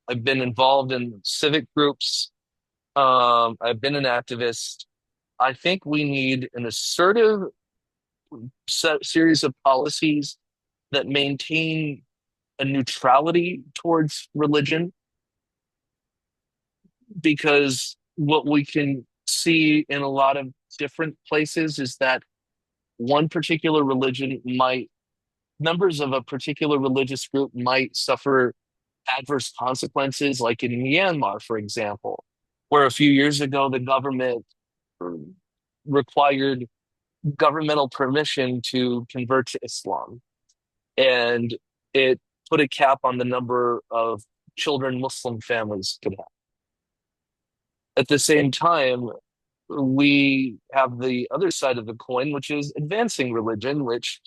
I've been involved in civic groups, I've been an activist. I think we need an assertive series of policies that maintain a neutrality towards religion, because what we can see in a lot of different places is that one particular religion might members of a particular religious group might suffer adverse consequences, like in Myanmar, for example, where a few years ago the government required governmental permission to convert to Islam. And it put a cap on the number of children Muslim families could have. At the same time, we have the other side of the coin, which is advancing religion, which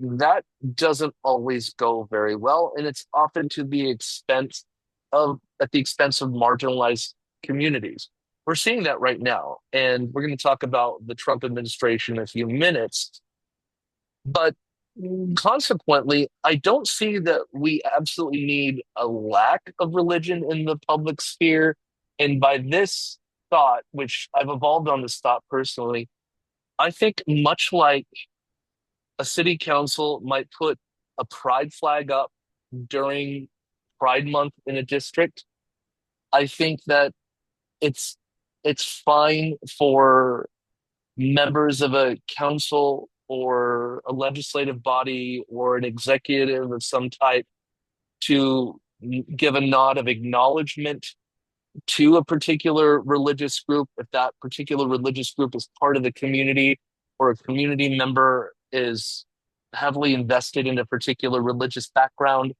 that doesn't always go very well, and it's often at the expense of marginalized communities. We're seeing that right now, and we're going to talk about the Trump administration in a few minutes. But consequently, I don't see that we absolutely need a lack of religion in the public sphere. And by this thought, which I've evolved on this thought personally, I think much like a city council might put a pride flag up during Pride Month in a district, I think that it's fine for members of a council or a legislative body or an executive of some type to give a nod of acknowledgement to a particular religious group if that particular religious group is part of the community, or a community member is heavily invested in a particular religious background.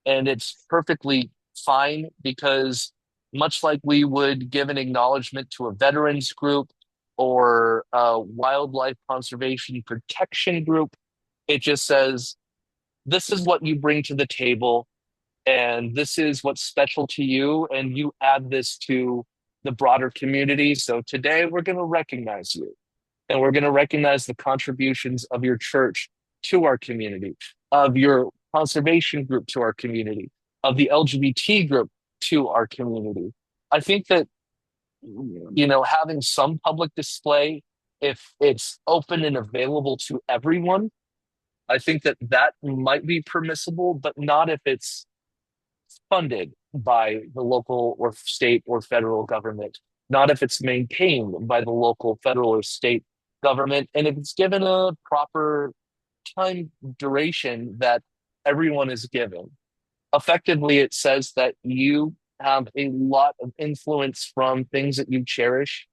And it's perfectly fine, because much like we would give an acknowledgement to a veterans group or a wildlife conservation protection group, it just says, this is what you bring to the table, and this is what's special to you, and you add this to the broader community. So today we're going to recognize you, and we're going to recognize the contributions of your church to our community, of your conservation group to our community, of the LGBT group to our community. I think that, having some public display, if it's open and available to everyone, I think that might be permissible, but not if it's funded by the local or state or federal government, not if it's maintained by the local, federal, or state government, and if it's given a proper time duration that everyone is given. Effectively, it says that you have a lot of influence from things that you cherish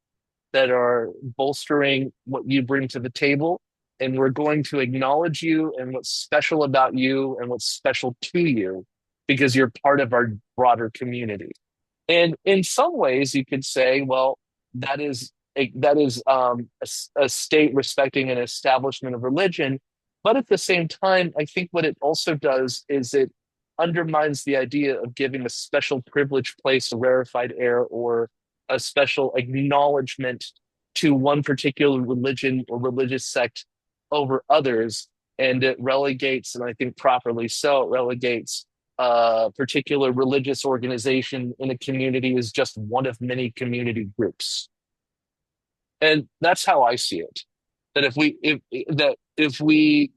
that are bolstering what you bring to the table, and we're going to acknowledge you and what's special about you and what's special to you, because you're part of our broader community. And in some ways, you could say, well, that is a state respecting an establishment of religion. But at the same time, I think what it also does is it undermines the idea of giving a special privileged place, a rarefied air, or a special acknowledgement to one particular religion or religious sect over others. And it relegates, and I think properly so, it relegates a particular religious organization in a community as just one of many community groups. And that's how I see it. That if we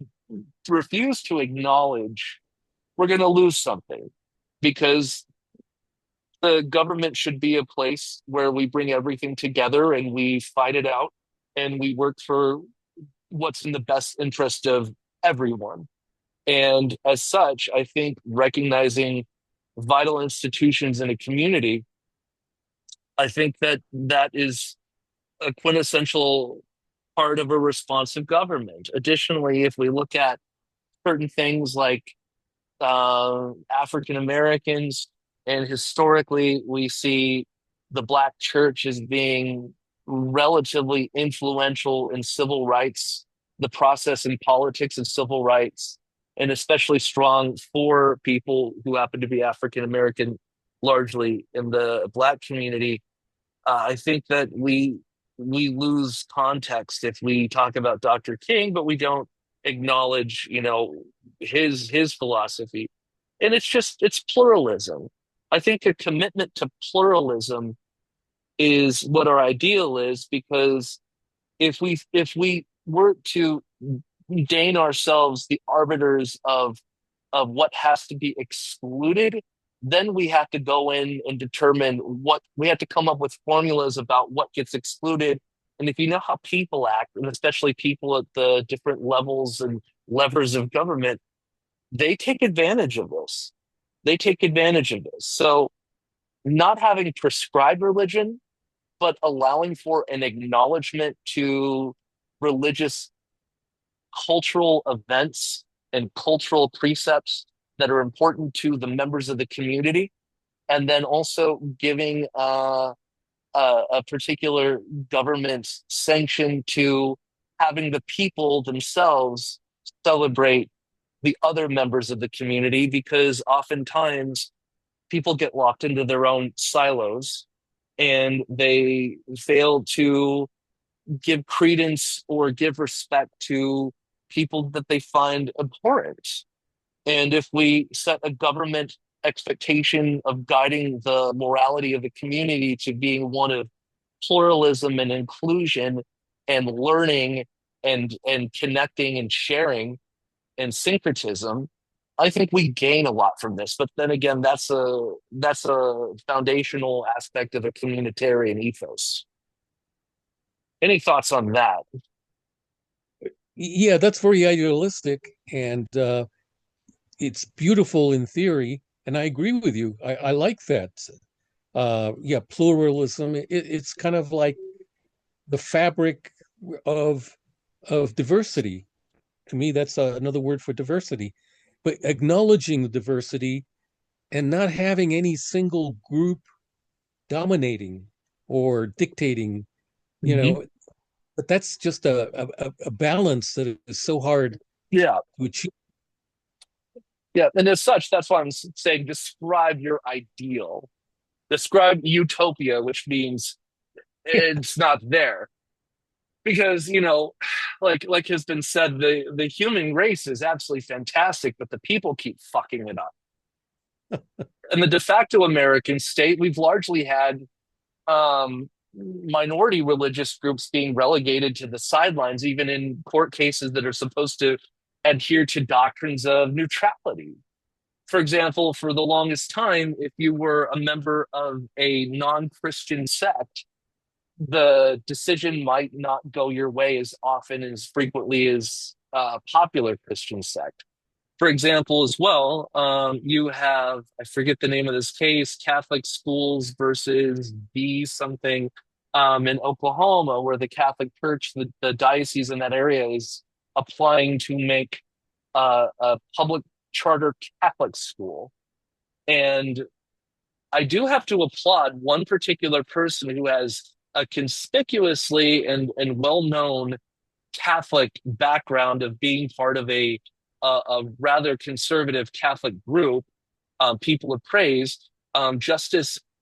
refuse to acknowledge, we're going to lose something, because the government should be a place where we bring everything together and we fight it out and we work for what's in the best interest of everyone. And as such, I think recognizing vital institutions in a community, I think that is a quintessential part of a responsive government. Additionally, if we look at certain things like African Americans, and historically we see the Black church as being relatively influential in civil rights, the process in politics and civil rights, and especially strong for people who happen to be African American, largely in the Black community. I think that we lose context if we talk about Dr. King, but we don't acknowledge, his philosophy. And it's pluralism. I think a commitment to pluralism is what our ideal is, because if we were to deign ourselves the arbiters of what has to be excluded, then we have to go in and determine we have to come up with formulas about what gets excluded. And if you know how people act, and especially people at the different levels and levers of government, they take advantage of this. they take advantage of this. So not having prescribed religion, but allowing for an acknowledgement to religious cultural events and cultural precepts that are important to the members of the community, and then also giving a particular government sanction to having the people themselves celebrate the other members of the community, because oftentimes people get locked into their own silos and they fail to give credence or give respect to people that they find abhorrent. And if we set a government expectation of guiding the morality of the community to being one of pluralism and inclusion and learning and connecting and sharing and syncretism, I think we gain a lot from this. But then again, that's a foundational aspect of a communitarian ethos. Any thoughts on that? Yeah, that's very idealistic, and it's beautiful in theory, and I agree with you. I like that. Yeah, pluralism. It's kind of like the fabric of diversity. To me, that's another word for diversity. But acknowledging the diversity and not having any single group dominating or dictating, you know, but that's just a balance that is so hard Yeah. to achieve. Yeah. And as such, that's why I'm saying describe your ideal, describe utopia, which means it's not there. Because, like has been said, the human race is absolutely fantastic, but the people keep fucking it up. In the de facto American state, we've largely had minority religious groups being relegated to the sidelines, even in court cases that are supposed to adhere to doctrines of neutrality. For example, for the longest time, if you were a member of a non-Christian sect, the decision might not go your way as often and as frequently as a popular Christian sect. For example, as well, you have, I forget the name of this case, Catholic schools versus B something in Oklahoma, where the Catholic Church, the diocese in that area, is applying to make a public charter Catholic school. And I do have to applaud one particular person who has a conspicuously and well-known Catholic background of being part of a rather conservative Catholic group, People of Praise.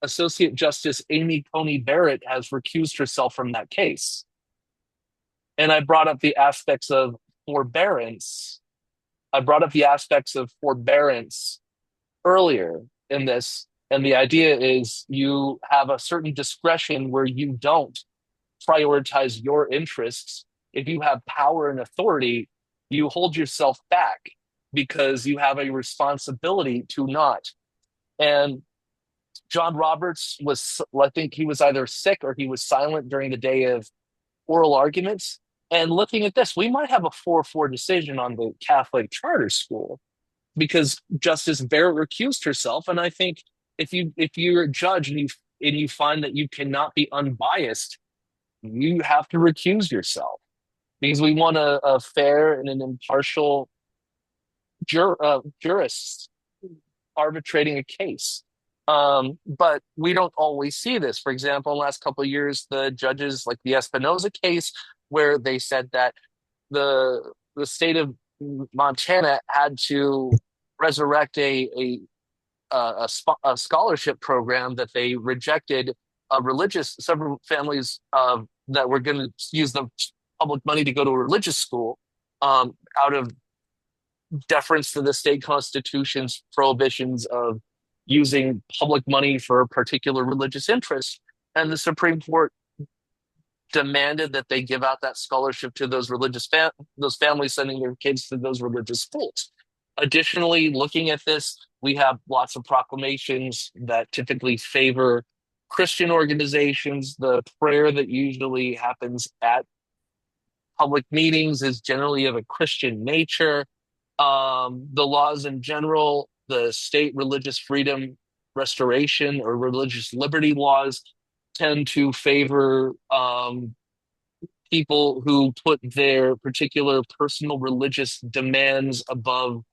Associate Justice Amy Coney Barrett has recused herself from that case. And I brought up the aspects of forbearance. Earlier in this. And the idea is you have a certain discretion where you don't prioritize your interests. If you have power and authority, you hold yourself back because you have a responsibility to not. And John Roberts I think he was either sick or he was silent during the day of oral arguments. And looking at this, we might have a 4-4 decision on the Catholic charter school because Justice Barrett recused herself. And I think if you're a judge and you find that you cannot be unbiased, you have to recuse yourself because we want a fair and an impartial jurist arbitrating a case. But we don't always see this. For example, in the last couple of years, the judges, like the Espinoza case, where they said that the state of Montana had to resurrect a scholarship program that they rejected. Several families that were going to use the public money to go to a religious school out of deference to the state constitution's prohibitions of using public money for a particular religious interest. And the Supreme Court demanded that they give out that scholarship to those those families sending their kids to those religious schools. Additionally, looking at this, we have lots of proclamations that typically favor Christian organizations. The prayer that usually happens at public meetings is generally of a Christian nature. The laws in general the state religious freedom restoration or religious liberty laws tend to favor people who put their particular personal religious demands above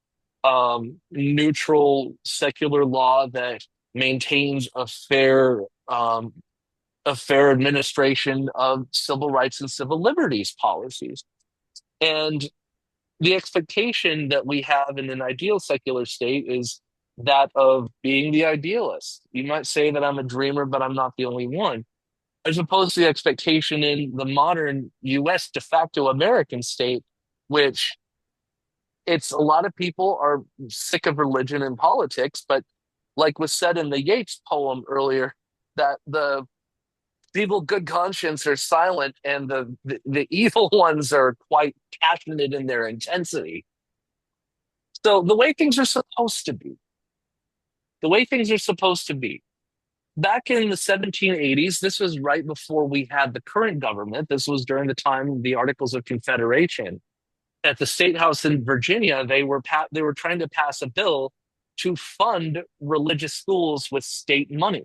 neutral secular law that maintains a fair administration of civil rights and civil liberties policies. And the expectation that we have in an ideal secular state is that of being the idealist. You might say that I'm a dreamer, but I'm not the only one. As opposed to the expectation in the modern US de facto American state, which it's a lot of people are sick of religion and politics, but like was said in the Yeats poem earlier, that the people of good conscience are silent and the evil ones are quite passionate in their intensity. So the way things are supposed to be, the way things are supposed to be. Back in the 1780s, this was right before we had the current government. This was during the time of the Articles of Confederation. At the State House in Virginia, they were trying to pass a bill to fund religious schools with state money.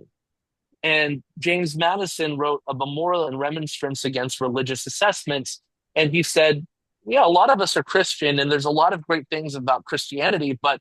And James Madison wrote a memorial and remonstrance against religious assessments. And he said, yeah, a lot of us are Christian and there's a lot of great things about Christianity, but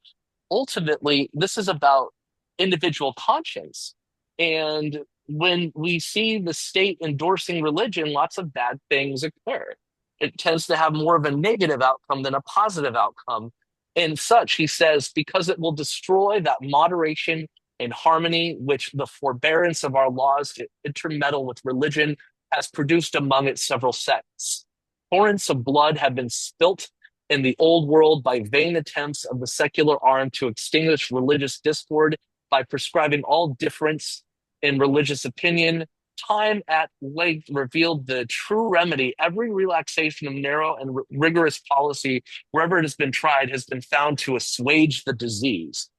ultimately this is about individual conscience. And when we see the state endorsing religion, lots of bad things occur. It tends to have more of a negative outcome than a positive outcome. And such, he says, because it will destroy that moderation and harmony which the forbearance of our laws to intermeddle with religion has produced among its several sects. Torrents of blood have been spilt in the old world by vain attempts of the secular arm to extinguish religious discord by prescribing all difference in religious opinion. Time at length revealed the true remedy. Every relaxation of narrow and rigorous policy, wherever it has been tried, has been found to assuage the disease.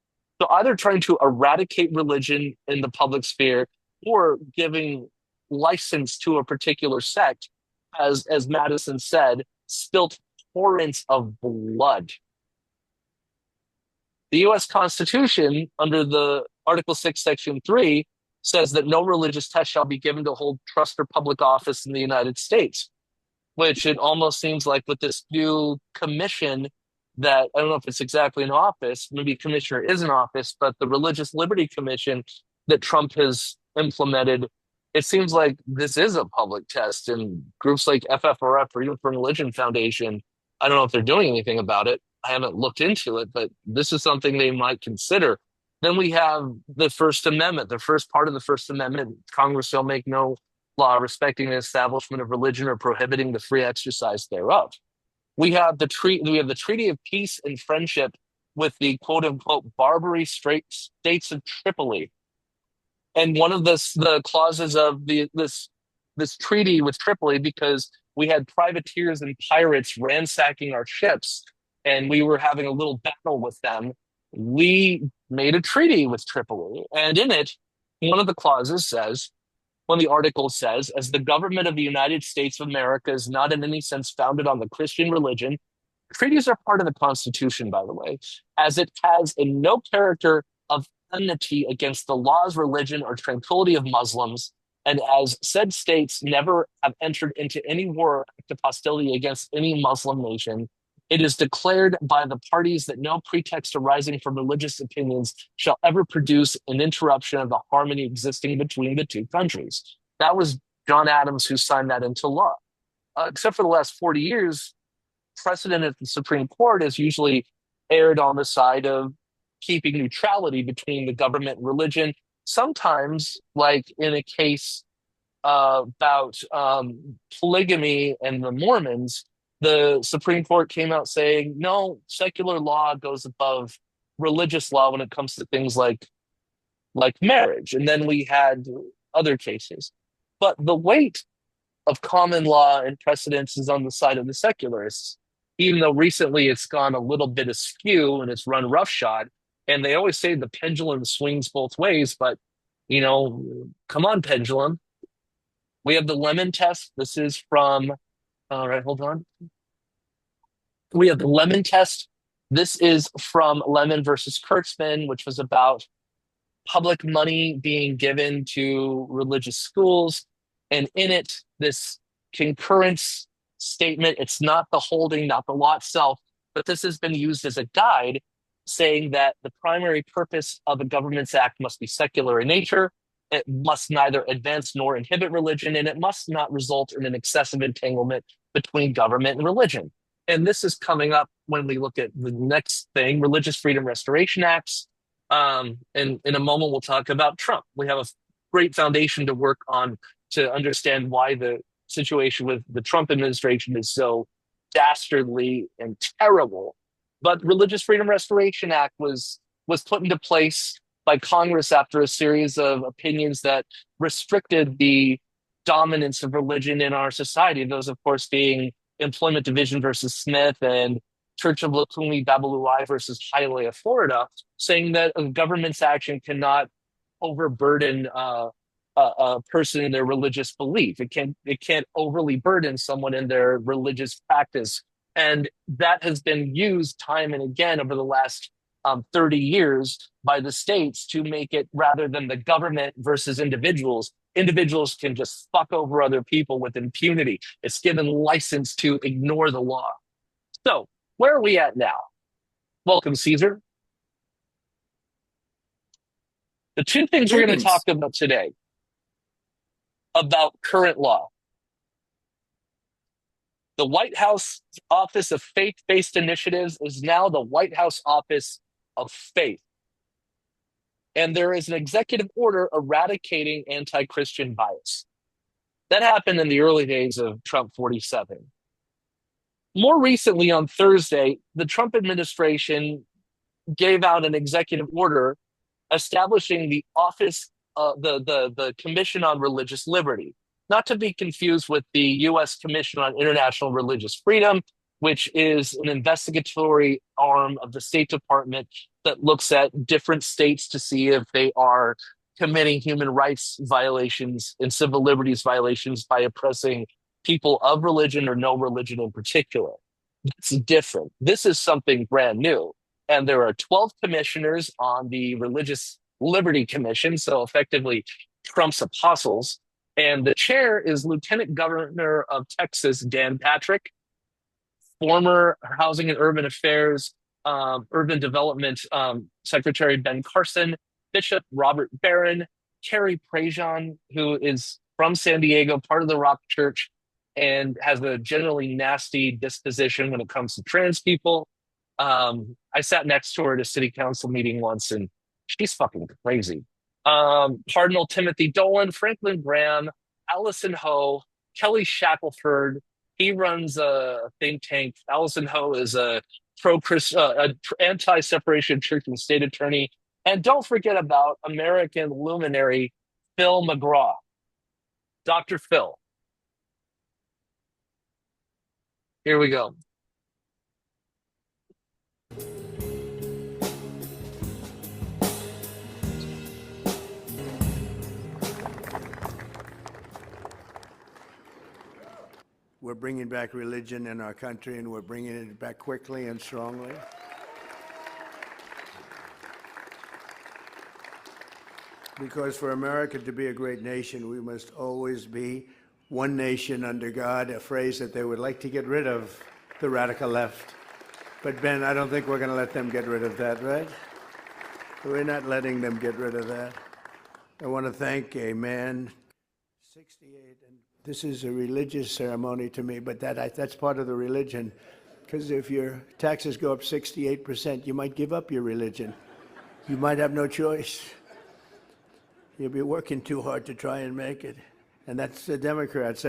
So either trying to eradicate religion in the public sphere or giving license to a particular sect, as Madison said, spilt torrents of blood. The U.S. Constitution, under the Article 6, Section 3, says that no religious test shall be given to hold trust or public office in the United States, which it almost seems like with this new commission that, I don't know if it's exactly an office, maybe a commissioner is an office, but the Religious Liberty Commission that Trump has implemented, it seems like this is a public test, and groups like FFRF, Freedom from Religion Foundation, I don't know if they're doing anything about it. I haven't looked into it, but this is something they might consider. Then we have the First Amendment. The first part of the First Amendment, Congress shall make no law respecting the establishment of religion or prohibiting the free exercise thereof. We have the Treaty of Peace and Friendship with the quote unquote Barbary States of Tripoli. And one of the clauses of this treaty with Tripoli, because we had privateers and pirates ransacking our ships and we were having a little battle with them, we made a treaty with Tripoli. And in it, one of the clauses says, when the article says, as the government of the United States of America is not in any sense founded on the Christian religion, treaties are part of the Constitution, by the way, as it has in no character of enmity against the laws, religion, or tranquility of Muslims, and as said states never have entered into any war or act of hostility against any Muslim nation, it is declared by the parties that no pretext arising from religious opinions shall ever produce an interruption of the harmony existing between the two countries. That was John Adams who signed that into law. Except for the last 40 years, precedent at the Supreme Court has usually erred on the side of keeping neutrality between the government and religion. Sometimes, like in a case about polygamy and the Mormons, the Supreme Court came out saying, no, secular law goes above religious law when it comes to things like marriage. And then we had other cases. But the weight of common law and precedents is on the side of the secularists, even though recently it's gone a little bit askew and it's run roughshod. And they always say the pendulum swings both ways, but, come on, pendulum. We have the Lemon test. This is from, all right, hold on. We have the Lemon test This is from Lemon versus Kurtzman, which was about public money being given to religious schools. And in it, this concurrence statement, it's not the holding, not the law itself, but this has been used as a guide saying that the primary purpose of a government's act must be secular in nature. It must neither advance nor inhibit religion, and it must not result in an excessive entanglement between government and religion. And this is coming up when we look at the next thing, Religious Freedom Restoration Acts. And in a moment, we'll talk about Trump. We have a great foundation to work on to understand why the situation with the Trump administration is so dastardly and terrible. But Religious Freedom Restoration Act was put into place by Congress after a series of opinions that restricted the dominance of religion in our society. Those, of course, being Employment Division versus Smith and Church of Lukumi Babalui versus Hialeah, Florida, saying that a government's action cannot overburden a person in their religious belief. It can't overly burden someone in their religious practice. And that has been used time and again over the last 30 years by the states to make it, rather than the government versus individuals, individuals can just fuck over other people with impunity. It's given license to ignore the law. So where are we at now? Welcome, Caesar. The two things we're going to talk about today about current law. The White House Office of Faith-Based Initiatives is now the White House Office of Faith. And there is an executive order eradicating anti-Christian bias. That happened in the early days of Trump 47. More recently, on Thursday, the Trump administration gave out an executive order establishing the office, the Commission on Religious Liberty, not to be confused with the U.S. Commission on International Religious Freedom, which is an investigatory arm of the State Department that looks at different states to see if they are committing human rights violations and civil liberties violations by oppressing people of religion or no religion in particular. That's different. This is something brand new. And there are 12 commissioners on the Religious Liberty Commission, so effectively Trump's apostles. And the chair is Lieutenant Governor of Texas, Dan Patrick, former Housing and Urban Affairs, Urban Development Secretary Ben Carson, Bishop Robert Barron, Carrie Prejean, who is from San Diego, part of the Rock Church, and has a generally nasty disposition when it comes to trans people. I sat next to her at a city council meeting once, and she's fucking crazy. Cardinal Timothy Dolan, Franklin Graham, Allison Ho, Kelly Shackelford. He runs a think tank. Allison Ho is a anti-separation church and state attorney. And don't forget about American luminary Phil McGraw, Dr. Phil. Here we go. We're bringing back religion in our country, and we're bringing it back quickly and strongly. Because for America to be a great nation, we must always be one nation under God, a phrase that they would like to get rid of, the radical left. But Ben, I don't think we're going to let them get rid of that, right? We're not letting them get rid of that. I want to thank a man, 68, and this is a religious ceremony to me, but that's part of the religion. Because if your taxes go up 68%, you might give up your religion. You might have no choice. You'll be working too hard to try and make it. And that's the Democrats.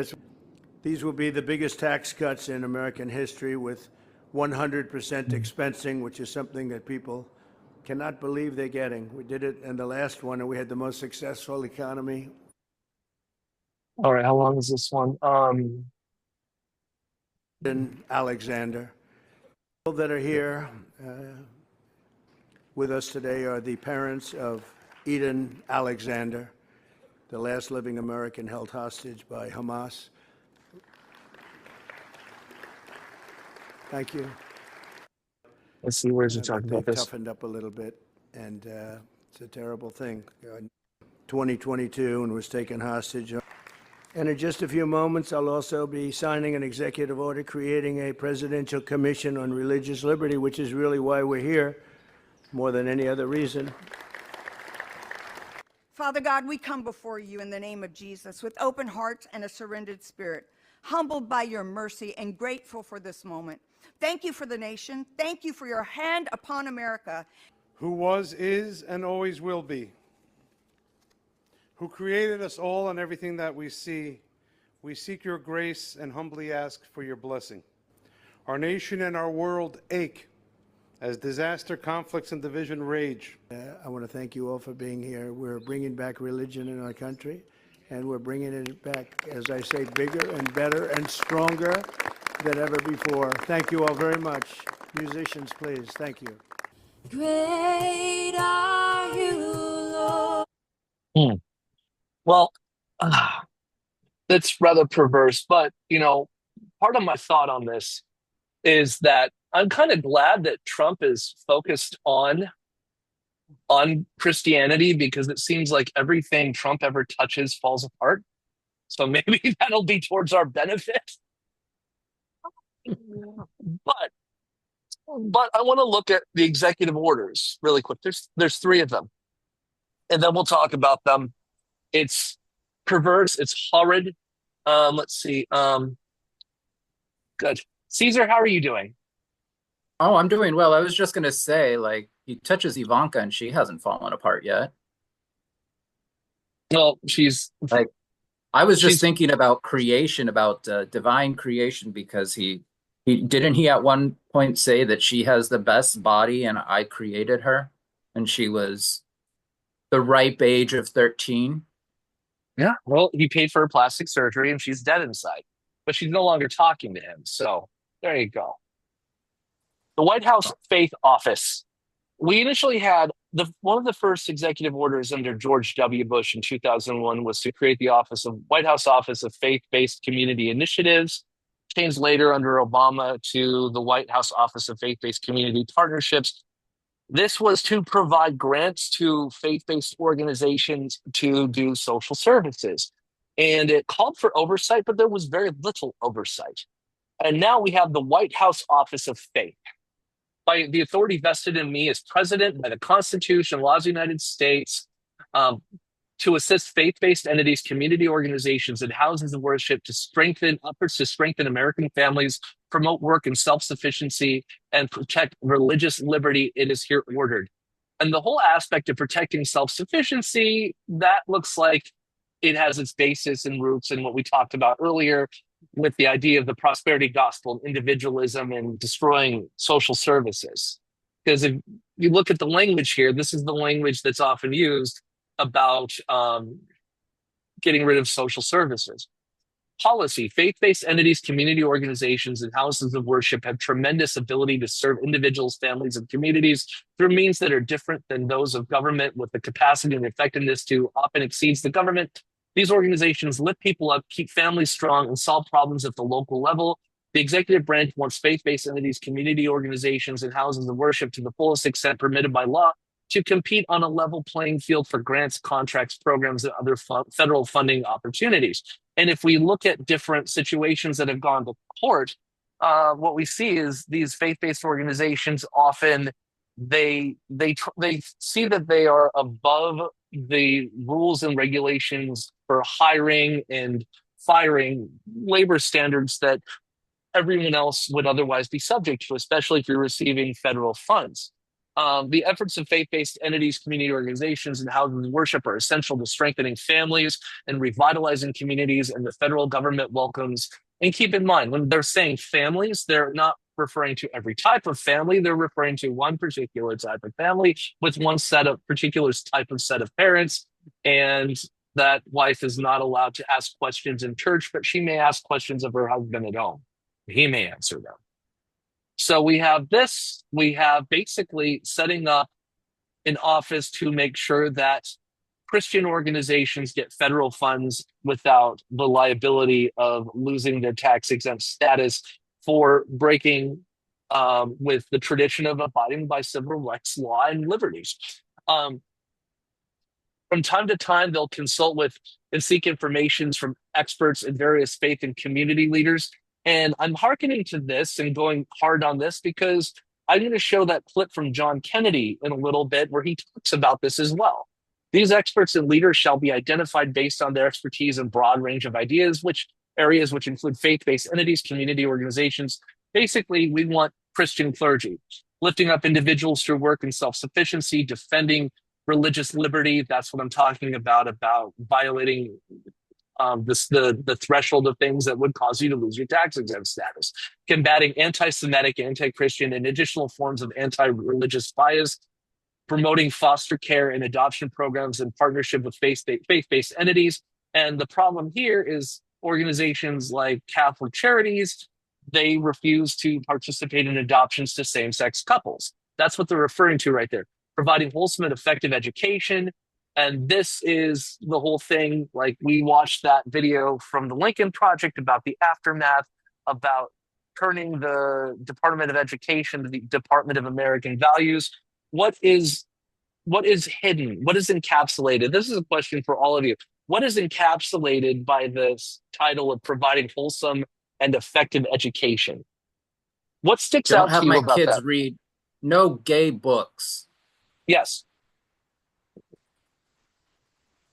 These will be the biggest tax cuts in American history, with 100% expensing, which is something that people cannot believe they're getting. We did it in the last one, and we had the most successful economy. All right, how long is this one? Alexander. People that are here with us today are the parents of Eden Alexander, the last living American held hostage by Hamas. Thank you. Let's see, where's it But talking they've about this? toughened up a little bit, and it's a terrible thing. 2022 and was taken hostage. And in just a few moments, I'll also be signing an executive order creating a presidential commission on religious liberty, which is really why we're here, more than any other reason. Father God, we come before you in the name of Jesus with open hearts and a surrendered spirit, humbled by your mercy and grateful for this moment. Thank you for the nation. Thank you for your hand upon America. Who was, is, and always will be, who created us all and everything that we see. We seek your grace and humbly ask for your blessing. Our nation and our world ache as disaster, conflicts, and division rage. I want to thank you all for being here. We're bringing back religion in our country, and we're bringing it back, as I say, bigger and better and stronger than ever before. Thank you all very much. Musicians, please. Thank you. Great are you, Lord. Well, that's rather perverse, but part of my thought on this is that I'm kind of glad that Trump is focused on Christianity, because it seems like everything Trump ever touches falls apart. So maybe that'll be towards our benefit. But I want to look at the executive orders really quick. There's three of them, and then we'll talk about them. It's perverse. It's horrid. Let's see. Good. Caesar, how are you doing? Oh, I'm doing well. I was just going to say, he touches Ivanka and she hasn't fallen apart yet. Well, she's I was just thinking about creation, about divine creation, because he at one point say that she has the best body and I created her, and she was the ripe age of 13. Yeah. Well, he paid for her plastic surgery and she's dead inside, but she's no longer talking to him. So there you go. The White House Faith Office. We initially had one of the first executive orders under George W. Bush in 2001 was to create the White House Office of Faith-Based Community Initiatives, changed later under Obama to the White House Office of Faith-Based Community Partnerships. This was to provide grants to faith-based organizations to do social services. And it called for oversight, but there was very little oversight. And now we have the White House Office of Faith. By the authority vested in me as president by the Constitution, laws of the United States, to assist faith-based entities, community organizations, and houses of worship to strengthen American families, promote work and self-sufficiency, and protect religious liberty. It is here ordered. And the whole aspect of protecting self-sufficiency, that looks like it has its basis and roots in what we talked about earlier with the idea of the prosperity gospel and individualism and destroying social services. Because if you look at the language here, this is the language that's often used about getting rid of social services. Policy, faith-based entities, community organizations, and houses of worship have tremendous ability to serve individuals, families, and communities through means that are different than those of government, with the capacity and effectiveness to often exceeds the government. These organizations lift people up, keep families strong, and solve problems at the local level. The executive branch wants faith-based entities, community organizations, and houses of worship to the fullest extent permitted by law to compete on a level playing field for grants, contracts, programs, and other federal funding opportunities. And if we look at different situations that have gone to court, what we see is these faith-based organizations often they see that they are above the rules and regulations for hiring and firing labor standards that everyone else would otherwise be subject to, especially if you're receiving federal funds. The efforts of faith-based entities, community organizations, and houses of worship are essential to strengthening families and revitalizing communities, and the federal government welcomes. And keep in mind, when they're saying families, they're not referring to every type of family. They're referring to one particular type of family with one particular type of set of parents. And that wife is not allowed to ask questions in church, but she may ask questions of her husband at home. He may answer them. So we have basically setting up an office to make sure that Christian organizations get federal funds without the liability of losing their tax exempt status for breaking with the tradition of abiding by civil rights, law, and liberties. Um, from time to time, they'll consult with and seek information from experts in various faith and community leaders. And I'm hearkening to this and going hard on this because I'm going to show that clip from John Kennedy in a little bit where he talks about this as well. These experts and leaders shall be identified based on their expertise in broad range of ideas, which include faith-based entities, community organizations. Basically, we want Christian clergy, lifting up individuals through work and self-sufficiency, defending religious liberty. That's what I'm talking about violating the threshold of things that would cause you to lose your tax exempt status, combating anti-Semitic, anti-Christian, and additional forms of anti-religious bias, promoting foster care and adoption programs in partnership with faith-based entities. And the problem here is organizations like Catholic Charities, they refuse to participate in adoptions to same-sex couples. That's what they're referring to right there. Providing wholesome and effective education. And this is the whole thing. Like, we watched that video from the Lincoln Project about the aftermath, about turning the Department of Education to the Department of American Values. What is hidden? What is encapsulated? This is a question for all of you. What is encapsulated by this title of providing wholesome and effective education? What sticks out to you about that? Don't have my kids read no gay books. Yes.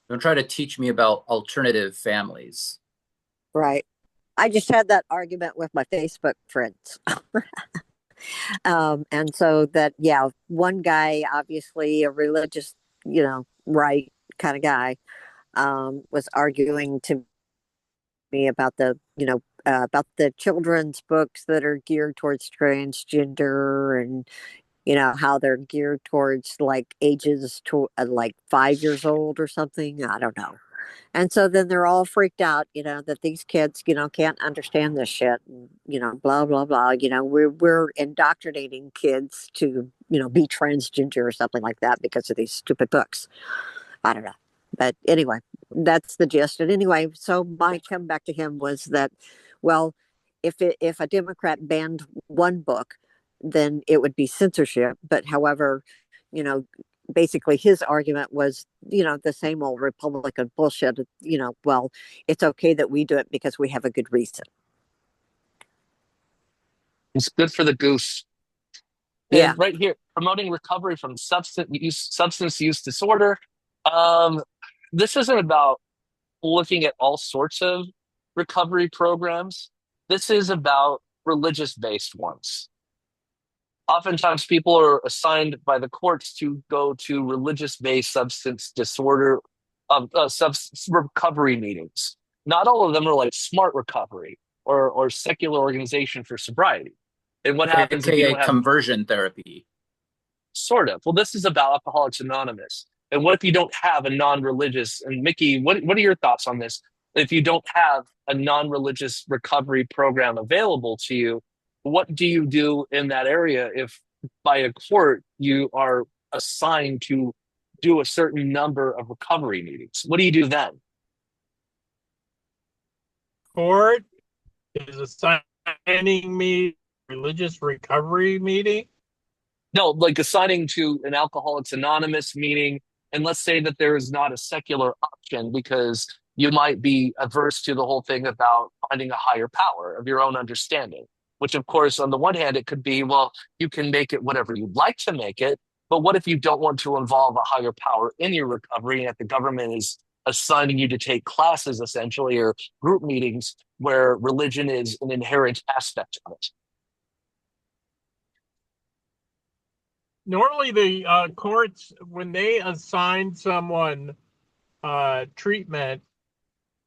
Don't try to teach me about alternative families. Right. I just had that argument with my Facebook friends. And so that, yeah, one guy, obviously a religious, right kind of guy, was arguing to me about about the children's books that are geared towards transgender and, how they're geared towards like ages to like 5 years old or something. I don't know. And so then they're all freaked out, that these kids, can't understand this shit, and, blah, blah, blah. We're indoctrinating kids to, be transgender or something like that because of these stupid books. I don't know. But anyway, that's the gist. And anyway, so my comeback to him was that, well, if a Democrat banned one book, then it would be censorship. But however, basically his argument was, the same old Republican bullshit, well, it's okay that we do it because we have a good reason. It's good for the goose. Yeah. And right here, promoting recovery from substance use disorder. This isn't about looking at all sorts of recovery programs. This is about religious-based ones. Oftentimes, people are assigned by the courts to go to religious-based substance disorder recovery meetings. Not all of them are like Smart Recovery or Secular Organization for Sobriety. And what happens if you don't have conversion therapy? Sort of. Well, this is about Alcoholics Anonymous. And what if you don't have a non-religious? And Mickey, what are your thoughts on this? If you don't have a non-religious recovery program available to you, what do you do in that area if by a court you are assigned to do a certain number of recovery meetings? What do you do then? Court is assigning me religious recovery meeting? No, like assigning to an Alcoholics Anonymous meeting. And let's say that there is not a secular option because you might be averse to the whole thing about finding a higher power of your own understanding. Which, of course, on the one hand, it could be, well, you can make it whatever you'd like to make it. But what if you don't want to involve a higher power in your recovery and if the government is assigning you to take classes, essentially, or group meetings where religion is an inherent aspect of it? Normally, the courts, when they assign someone treatment,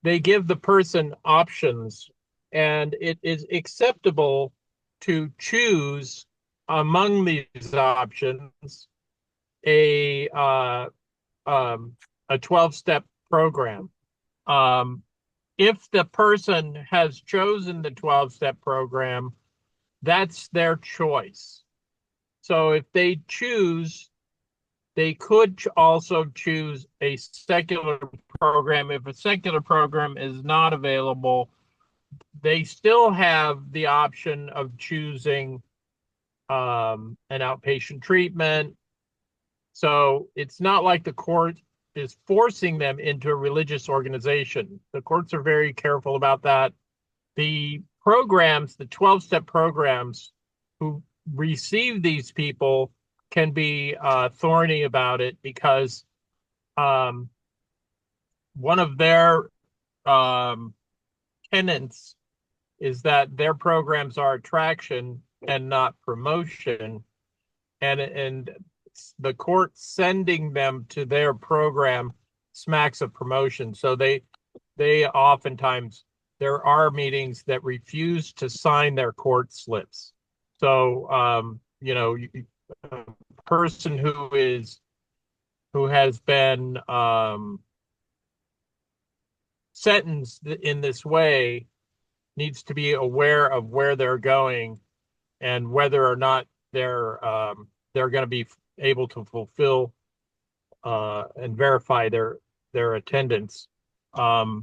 they give the person options. And it is acceptable to choose among these options a 12-step program. If the person has chosen the 12-step program, that's their choice. So if they choose, they could also choose a secular program. If a secular program is not available, they still have the option of choosing and outpatient treatment. So it's not like the court is forcing them into a religious organization. The courts are very careful about that. The programs, the 12-step programs who receive these people can be thorny about it because one of their tenets is that their programs are attraction and not promotion. And the court sending them to their program smacks of promotion. So they oftentimes, there are meetings that refuse to sign their court slips. So, a person who has been sentenced in this way needs to be aware of where they're going and whether or not they're going to be able to fulfill and verify their attendance. The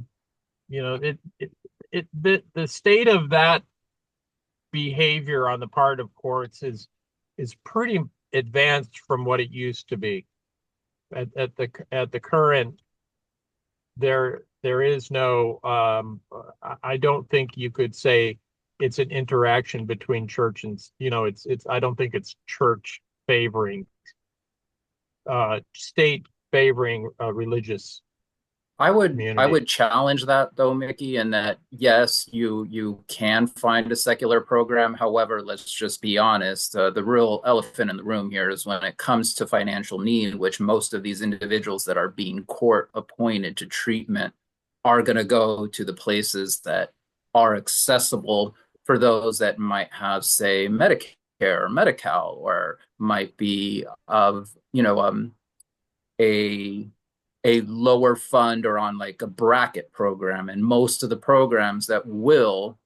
state of that behavior on the part of courts is pretty advanced from what it used to be. At the current, there is no. I don't think you could say it's an interaction between church and it's. I don't think it's church favoring, state favoring religious. I would challenge that though, Mickey, in that yes, you can find a secular program. However, let's just be honest, the real elephant in the room here is when it comes to financial need, which most of these individuals that are being court appointed to treatment are going to go to the places that are accessible for those that might have, say, Medicare or Medi-Cal, or might be of a lower fund or on like a bracket program. And most of the programs that will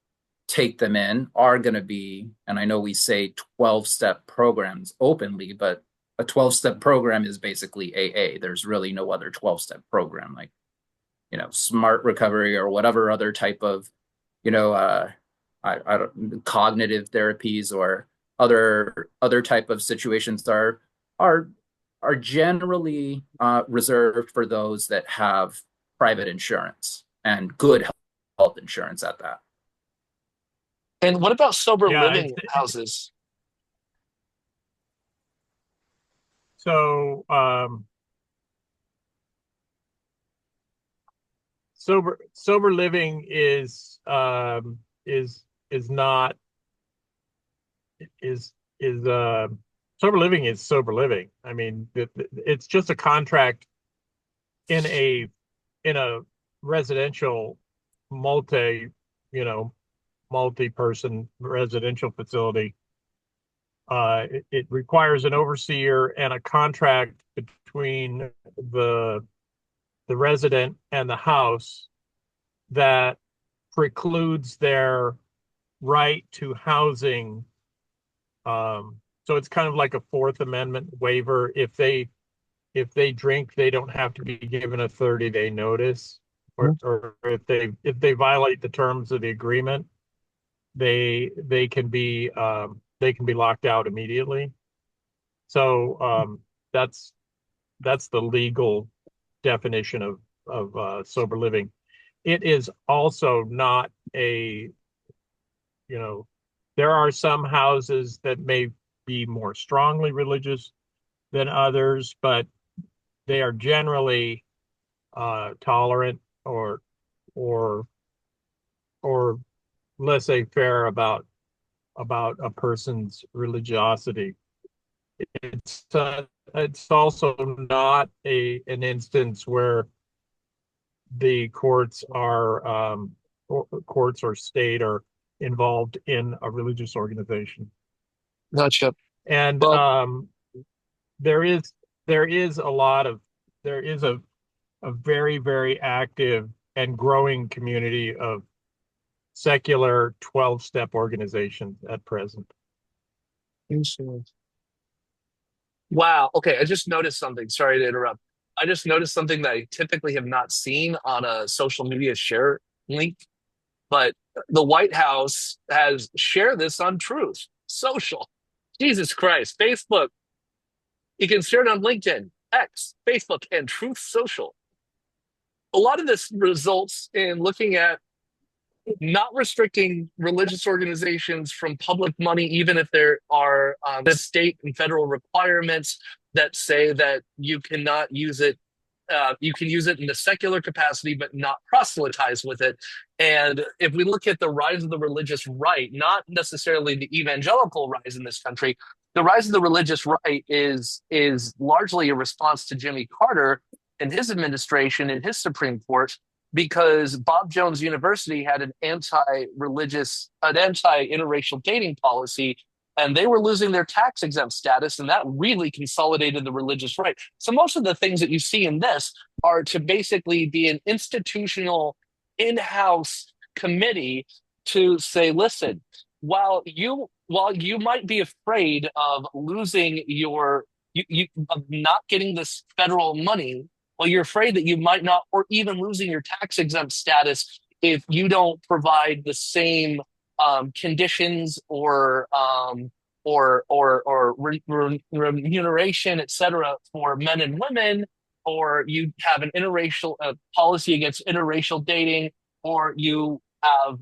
take them in are going to be, and I know we say 12-step programs openly, but a 12-step program is basically AA. There's really no other 12-step program like, smart recovery or whatever other type of, I don't, cognitive therapies or other type of situations are generally reserved for those that have private insurance and good health insurance at that. And what about sober living houses? So sober living is not sober living is sober living. I mean, it's just a contract in a residential multi-person residential facility. It requires an overseer and a contract between the resident and the house that precludes their right to housing. So it's kind of like a Fourth Amendment waiver. If they drink, they don't have to be given a 30-day notice, or if they violate the terms of the agreement, they can be locked out immediately. So that's the legal definition of sober living. It is also not there are some houses that may be more strongly religious than others, but they are generally tolerant or laissez-faire about a person's religiosity. It's also not an instance where the courts or state are involved in a religious organization. Gotcha. And there is a very, very active and growing community of secular 12-step organizations at present. Wow. Okay. I just noticed something. Sorry to interrupt. I just noticed something that I typically have not seen on a social media share link, but the White House has shared this on Truth Social. Jesus Christ. Facebook. You can share it on LinkedIn, X, Facebook, and Truth Social. A lot of this results in looking at not restricting religious organizations from public money, even if there are state and federal requirements that say that you cannot use it. You can use it in a secular capacity, but not proselytize with it. And if we look at the rise of the religious right, not necessarily the evangelical rise in this country, the rise of the religious right is largely a response to Jimmy Carter and his administration and his Supreme Court, because Bob Jones University had an anti-interracial dating policy, and they were losing their tax exempt status, and that really consolidated the religious right. So most of the things that you see in this are to basically be an institutional in-house committee to say, listen, while you might be afraid of losing of not getting this federal money, well, you're afraid that you might not, or even losing your tax exempt status if you don't provide the same conditions or remuneration, et cetera, for men and women, or you have an interracial policy against interracial dating, or you have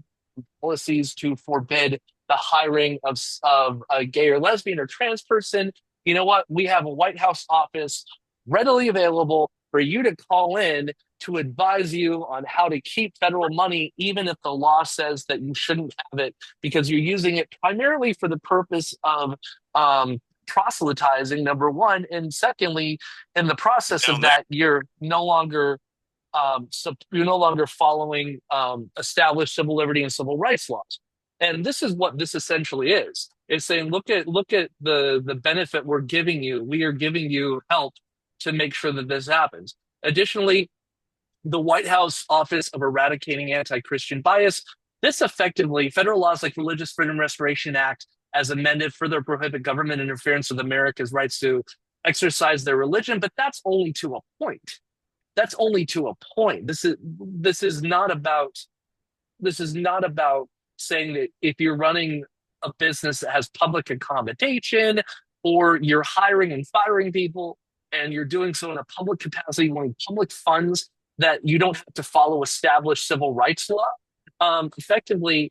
policies to forbid the hiring of a gay or lesbian or trans person. You know what? We have a White House office readily available for you to call in to advise you on how to keep federal money, even if the law says that you shouldn't have it, because you're using it primarily for the purpose of proselytizing, number one. And secondly, in the process of that, you're no longer following established civil liberty and civil rights laws. And this is what this essentially is. It's saying, look at the benefit we're giving you. We are giving you help to make sure that this happens. Additionally, the White House Office of Eradicating Anti-Christian Bias, this effectively, federal laws like Religious Freedom Restoration Act, as amended, further prohibit government interference with America's rights to exercise their religion, but that's only to a point. That's only to a point. This is not about saying that if you're running a business that has public accommodation, or you're hiring and firing people, and you're doing so in a public capacity, wanting public funds, that you don't have to follow established civil rights law. Effectively,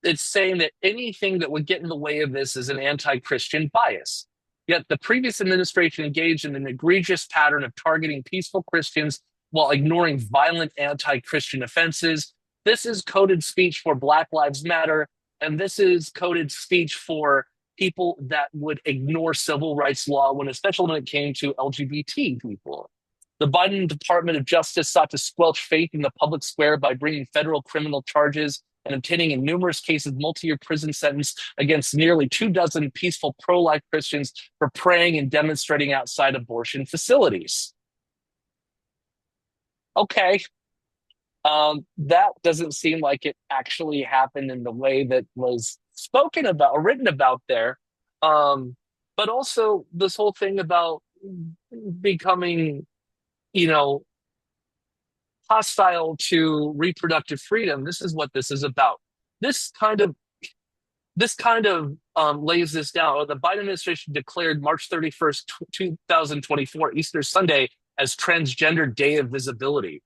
it's saying that anything that would get in the way of this is an anti-Christian bias. Yet the previous administration engaged in an egregious pattern of targeting peaceful Christians while ignoring violent anti-Christian offenses. This is coded speech for Black Lives Matter, and this is coded speech for people that would ignore civil rights law, especially when it came to LGBT people. The Biden Department of Justice sought to squelch faith in the public square by bringing federal criminal charges and obtaining in numerous cases multi-year prison sentence against nearly 24 peaceful pro-life Christians for praying and demonstrating outside abortion facilities. Okay. That doesn't seem like it actually happened in the way that was spoken about or written about there. But also this whole thing about becoming, hostile to reproductive freedom. This is what this is about. This kind of lays this down. The Biden administration declared March 31st, 2024, Easter Sunday, as Transgender Day of Visibility.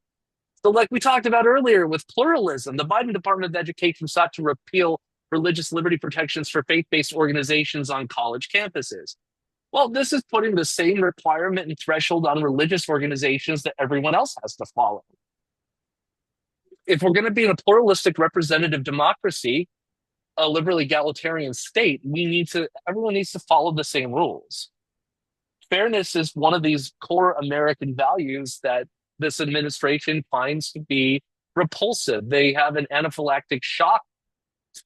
So like we talked about earlier with pluralism, the Biden Department of Education sought to repeal religious liberty protections for faith-based organizations on college campuses. Well, this is putting the same requirement and threshold on religious organizations that everyone else has to follow. If we're going to be in a pluralistic representative democracy, a liberal egalitarian state, everyone needs to follow the same rules. Fairness is one of these core American values that this administration finds to be repulsive. They have an anaphylactic shock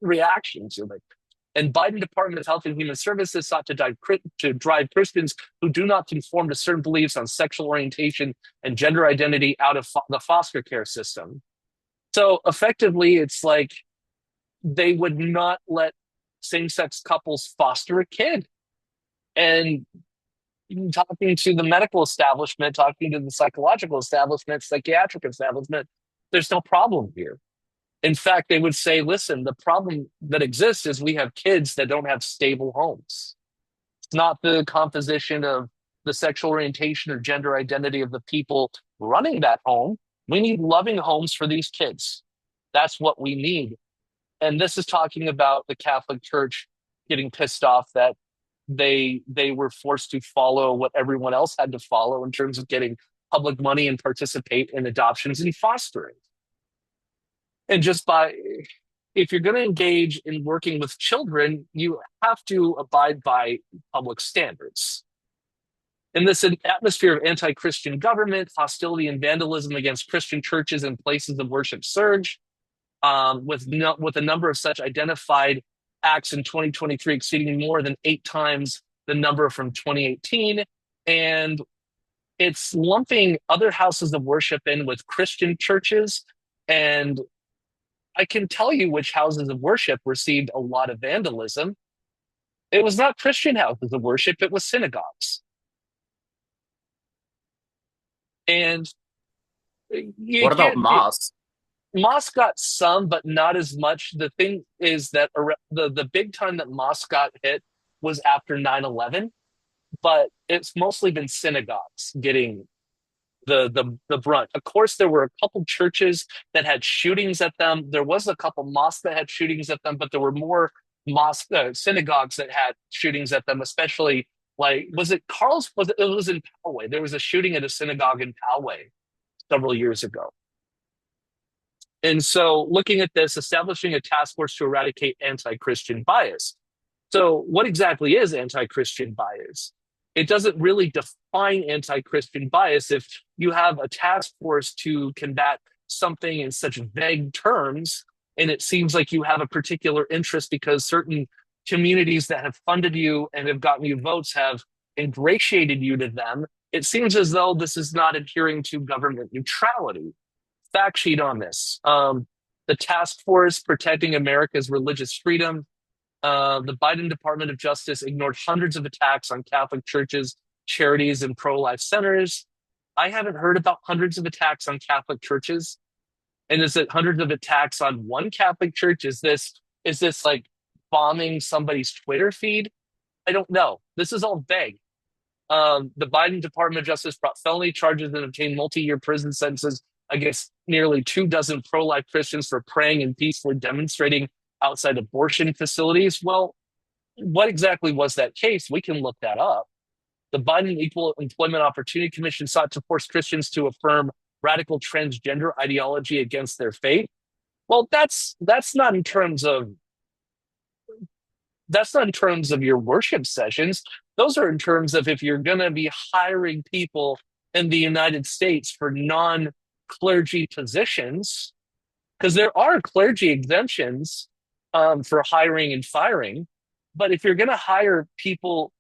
reaction to it. And Biden Department of Health and Human Services sought to drive Christians who do not conform to certain beliefs on sexual orientation and gender identity out of the foster care system. So effectively, it's like they would not let same-sex couples foster a kid. And talking to the medical establishment, talking to the psychological establishment, psychiatric establishment, there's no problem here. In fact, they would say, listen, the problem that exists is we have kids that don't have stable homes. not the composition of the sexual orientation or gender identity of the people running that home. We need loving homes for these kids. That's what we need. And this is talking about the Catholic Church getting pissed off that they were forced to follow what everyone else had to follow in terms of getting public money and participate in adoptions and fostering. And just if you're going to engage in working with children, you have to abide by public standards. In this atmosphere of anti-Christian government, hostility and vandalism against Christian churches and places of worship surge, with a number of such identified acts in 2023 exceeding more than 8 times the number from 2018. And it's lumping other houses of worship in with Christian churches. And I can tell you which houses of worship received a lot of vandalism. It was not Christian houses of worship, it was synagogues. And what about mosques? Mosque got some, but not as much. The thing is that the big time that mosque got hit was after 9/11, but it's mostly been synagogues getting the brunt. Of course, there were a couple churches that had shootings at them. There was a couple mosques that had shootings at them, but there were more synagogues that had shootings at them, especially was it in Poway. There was a shooting at a synagogue in Poway several years ago. And so looking at this, establishing a task force to eradicate anti-Christian bias. So what exactly is anti-Christian bias? It doesn't really define anti-Christian bias if you have a task force to combat something in such vague terms, and it seems like you have a particular interest because certain communities that have funded you and have gotten you votes have ingratiated you to them. It seems as though this is not adhering to government neutrality. Fact sheet on this. The Task Force Protecting America's Religious Freedom. The Biden Department of Justice ignored hundreds of attacks on Catholic churches, charities, and pro-life centers. I haven't heard about hundreds of attacks on Catholic churches. And is it hundreds of attacks on one Catholic church? Is this like bombing somebody's Twitter feed? I don't know. This is all vague. The Biden Department of Justice brought felony charges and obtained multi-year prison sentences against nearly 24 pro-life Christians for praying and peacefully demonstrating outside abortion facilities. Well, what exactly was that case? We can look that up. The Biden Equal Employment Opportunity Commission sought to force Christians to affirm radical transgender ideology against their faith. Well, that's not in terms of your worship sessions. Those are in terms of if you're going to be hiring people in the United States for non-clergy positions, because there are clergy exemptions for hiring and firing. But if you're going to hire people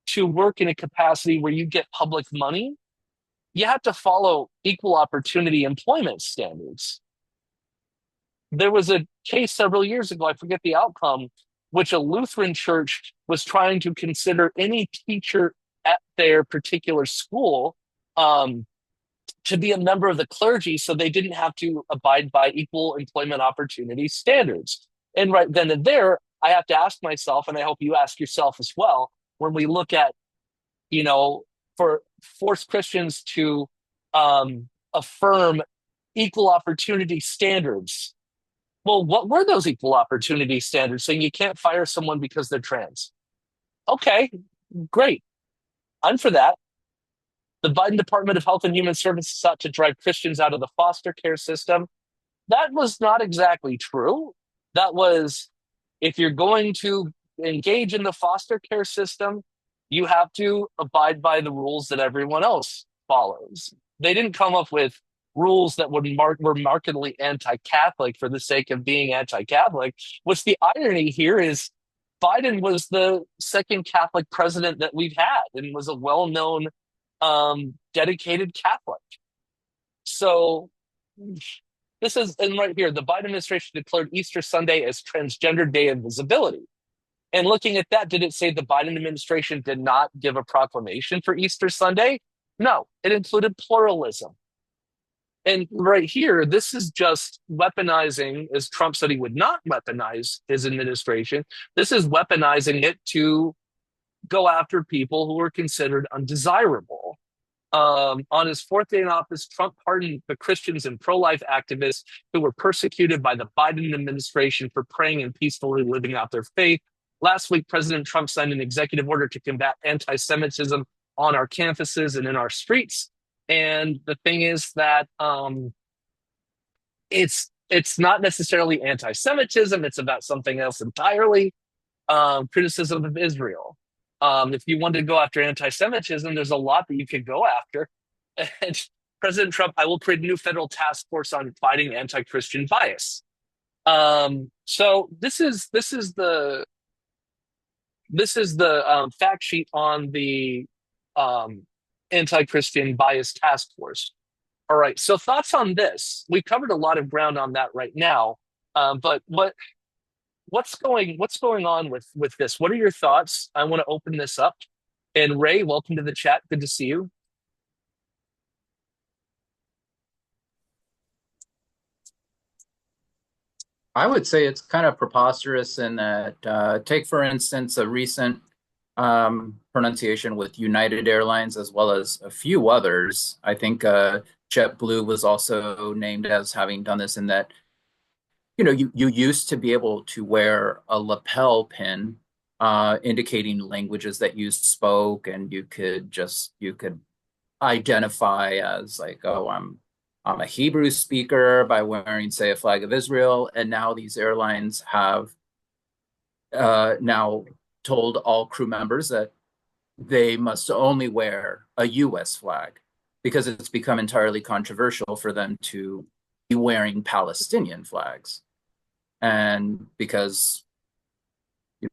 to work in a capacity where you get public money, you have to follow equal opportunity employment standards. There was a case several years ago, I forget the outcome, which a Lutheran church was trying to consider any teacher at their particular school to be a member of the clergy so they didn't have to abide by equal employment opportunity standards. And right then and there, I have to ask myself, and I hope you ask yourself as well, when we look at, for force Christians to affirm equal opportunity standards. Well, what were those equal opportunity standards? Saying you can't fire someone because they're trans. Okay, great. I'm for that. The Biden Department of Health and Human Services sought to drive Christians out of the foster care system. That was not exactly true. That was, if you're going to engage in the foster care system, you have to abide by the rules that everyone else follows. They didn't come up with rules that were markedly anti-Catholic for the sake of being anti-Catholic. What's the irony here is Biden was the second Catholic president that we've had and was a well-known, dedicated Catholic. So this is, and right here, the Biden administration declared Easter Sunday as Transgender Day of Visibility. And looking at that, did it say the Biden administration did not give a proclamation for Easter Sunday? No, it included pluralism. And right here, this is just weaponizing, as Trump said he would not weaponize his administration. This is weaponizing it to go after people who are considered undesirable. On his fourth day in office, Trump pardoned the Christians and pro-life activists who were persecuted by the Biden administration for praying and peacefully living out their faith. Last week, President Trump signed an executive order to combat anti-Semitism on our campuses and in our streets. And the thing is that it's not necessarily anti-Semitism. It's about something else entirely. Criticism of Israel. If you wanted to go after anti-Semitism, there's a lot that you could go after. And President Trump, I will create a new federal task force on fighting anti-Christian bias. So this is the fact sheet on the anti-Christian bias task force. All right. So thoughts on this? We covered a lot of ground on that right now. But what's going on with this? What are your thoughts? I want to open this up. And Ray, welcome to the chat. Good to see you. I would say it's kind of preposterous in that, take for instance a recent pronunciation with United Airlines as well as a few others. I think JetBlue was also named as having done this, in that, you used to be able to wear a lapel pin indicating languages that you spoke, and you could identify as like, oh, I'm a Hebrew speaker by wearing, say, a flag of Israel. And now these airlines have now told all crew members that they must only wear a U.S. flag, because it's become entirely controversial for them to be wearing Palestinian flags. And because,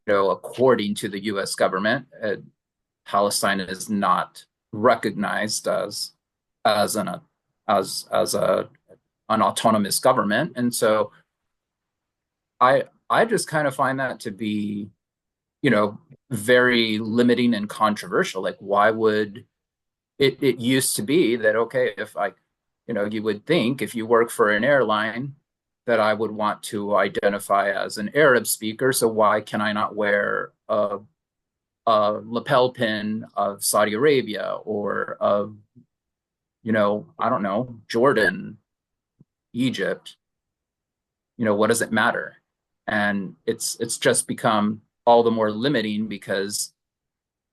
according to the U.S. government, Palestine is not recognized as an autonomous government. And so I just kind of find that to be, very limiting and controversial. Like, why would it used to be that, okay, if you would think if you work for an airline that I would want to identify as an Arab speaker, so why can I not wear a lapel pin of Saudi Arabia or of, I don't know, Jordan, Egypt? What does it matter? And it's just become all the more limiting, because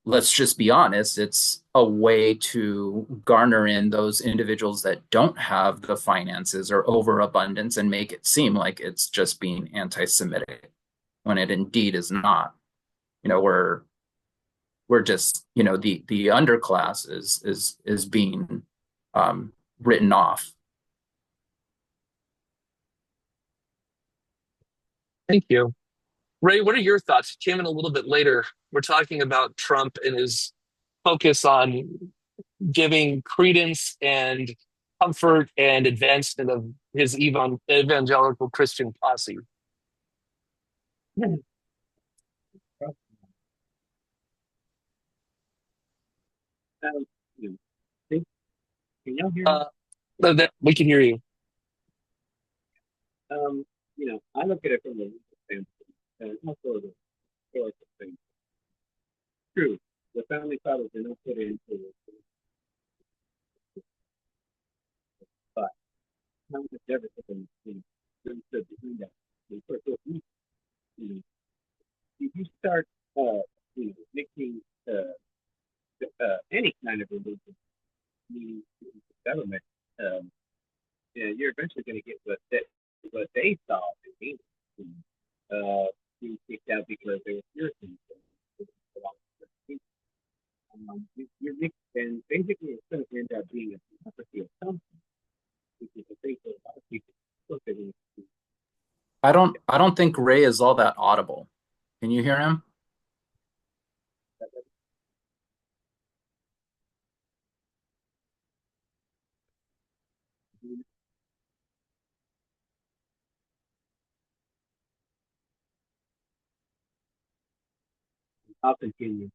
let's just be honest, it's a way to garner in those individuals that don't have the finances or overabundance and make it seem like it's just being anti-Semitic, when it indeed is not. We're just, the underclass is being written off. Thank you. Ray, what are your thoughts? You came in a little bit later. We're talking about Trump and his focus on giving credence and comfort and advancement of his evangelical Christian posse. Can y'all hear me? We can hear you. I look at it from a legal standpoint, and also the historical thing. True, the founding fathers did not put into it, but how much everything stood behind that. And of course, if you start, mixing any kind of religion, meaning government, you're eventually going to get what they saw in England. Being kicked out because they were Puritans. You're mixed, and basically it's going to end up being a hypocrisy of something, which is a thing for a lot of people. I don't think Ray is all that audible. Can you hear him? I'll continue.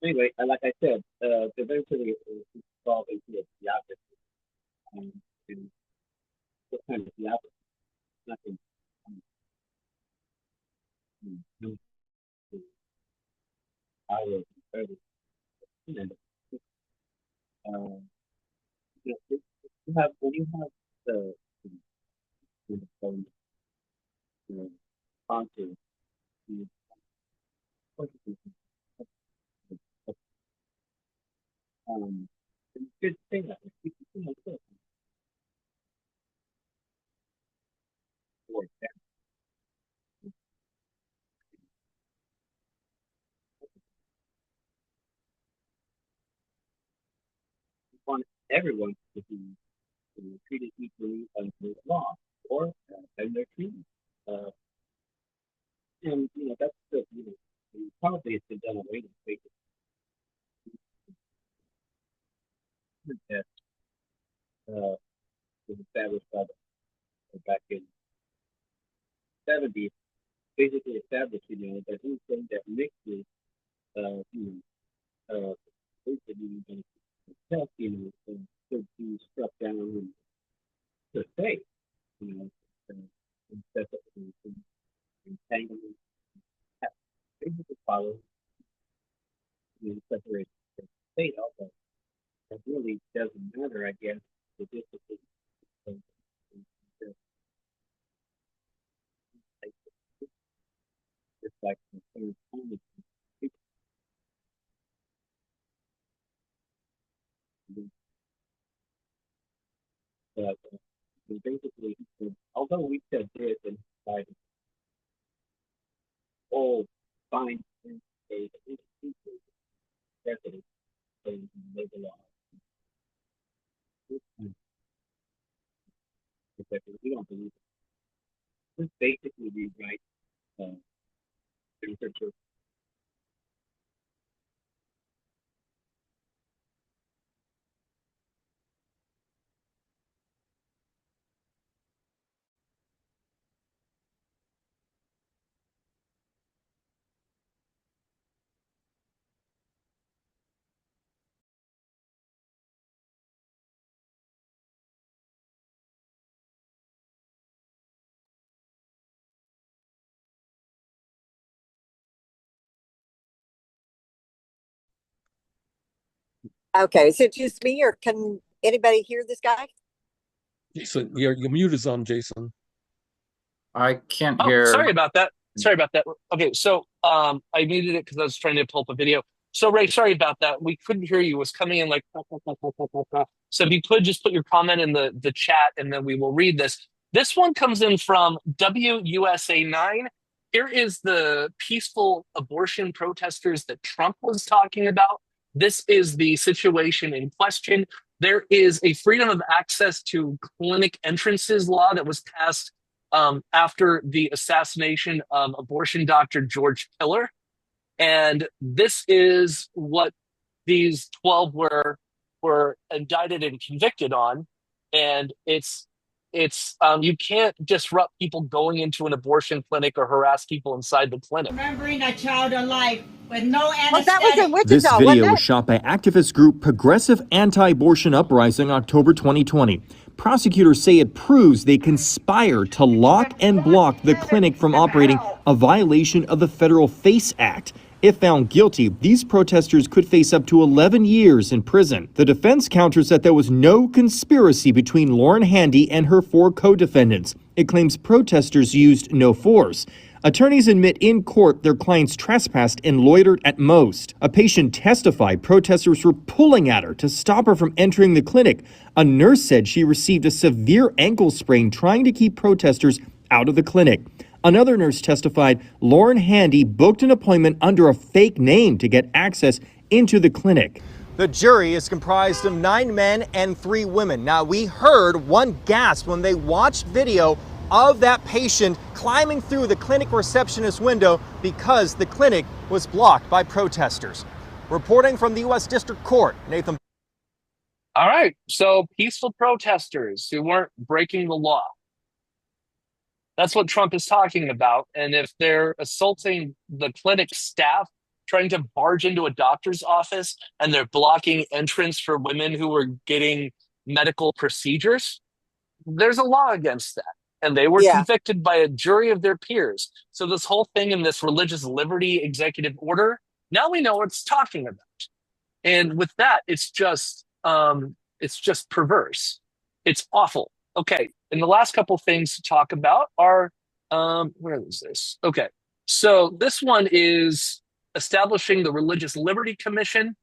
Anyway, like I said, eventually it will evolve into a theocracy. And what kind of theocracy? Nothing. power of the president. You know, when you have the sponsor, it's good to say that. Want everyone to be treated equally under the law or and their treatment. And that's the probably it's been done away with that was established by back in the 70s, basically established that anything that mixes health, could be struck down and the state, instead of entanglement, basically follow separation from the state. Although it really doesn't matter, I guess, the discipline. It's like but basically, although we said this and decided all fine a president and labor law. We don't believe it. This basically rewrite literature. Okay, is it just me or can anybody hear this guy? Jason, your mute is on, Jason. I can't Oh, hear. sorry about that. Okay, so I muted it because I was trying to pull up a video. So Ray, sorry about that. We couldn't hear you. It was coming in like. So if you could just put your comment in the chat, and then we will read this. This one comes in from WUSA 9. Here is the peaceful abortion protesters that Trump was talking about. This is the situation in question. There is a freedom of access to clinic entrances law that was passed after the assassination of abortion doctor George Pillar. And this is what these 12 were indicted and convicted on. And it's you can't disrupt people going into an abortion clinic or harass people inside the clinic. Remembering a child alive with no anesthetic. Oh, that was in Wichita, This video wasn't was it? shot by activist group Progressive Anti-Abortion Uprising October 2020. Prosecutors say it proves they conspired to lock and block the clinic from operating, a violation of the Federal FACE Act. If found guilty, these protesters could face up to 11 years in prison. The defense counters that there was no conspiracy between Lauren Handy and her 4 co-defendants. It claims protesters used no force. Attorneys admit in court their clients trespassed and loitered at most. A patient testified protesters were pulling at her to stop her from entering the clinic. A nurse said she received a severe ankle sprain trying to keep protesters out of the clinic. Another nurse testified Lauren Handy booked an appointment under a fake name to get access into the clinic. The jury is comprised of 9 men and 3 women. Now, we heard one gasp when they watched video of that patient climbing through the clinic receptionist window because the clinic was blocked by protesters. Reporting from the U.S. District Court, Nathan. All right, so peaceful protesters who weren't breaking the law. That's what Trump is talking about. And if they're assaulting the clinic staff, trying to barge into a doctor's office, and they're blocking entrance for women who are getting medical procedures, there's a law against that. And they were convicted by a jury of their peers. So this whole thing in this religious liberty executive order, Now we know what it's talking about. And with that, it's just perverse. It's awful. Okay. And the last couple things to talk about are, where is this? Okay. So this one is establishing the Religious Liberty Commission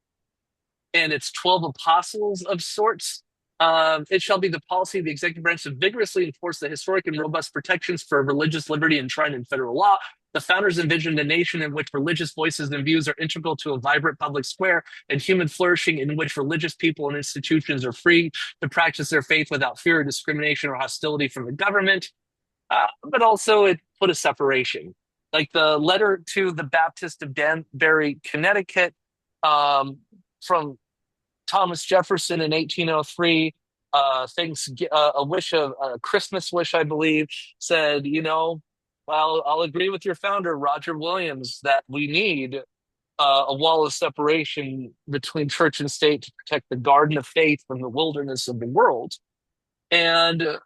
and its 12 apostles of sorts. It shall be the policy of the executive branch to vigorously enforce the historic and robust protections for religious liberty enshrined in federal law. The founders envisioned a nation in which religious voices and views are integral to a vibrant public square and human flourishing, in which religious people and institutions are free to practice their faith without fear of discrimination or hostility from the government. But also it put a separation. Like the letter to the Baptist of Danbury, Connecticut, from Thomas Jefferson in 1803, a Christmas wish, I believe, said, well, I'll agree with your founder, Roger Williams, that we need a wall of separation between church and state to protect the garden of faith from the wilderness of the world. And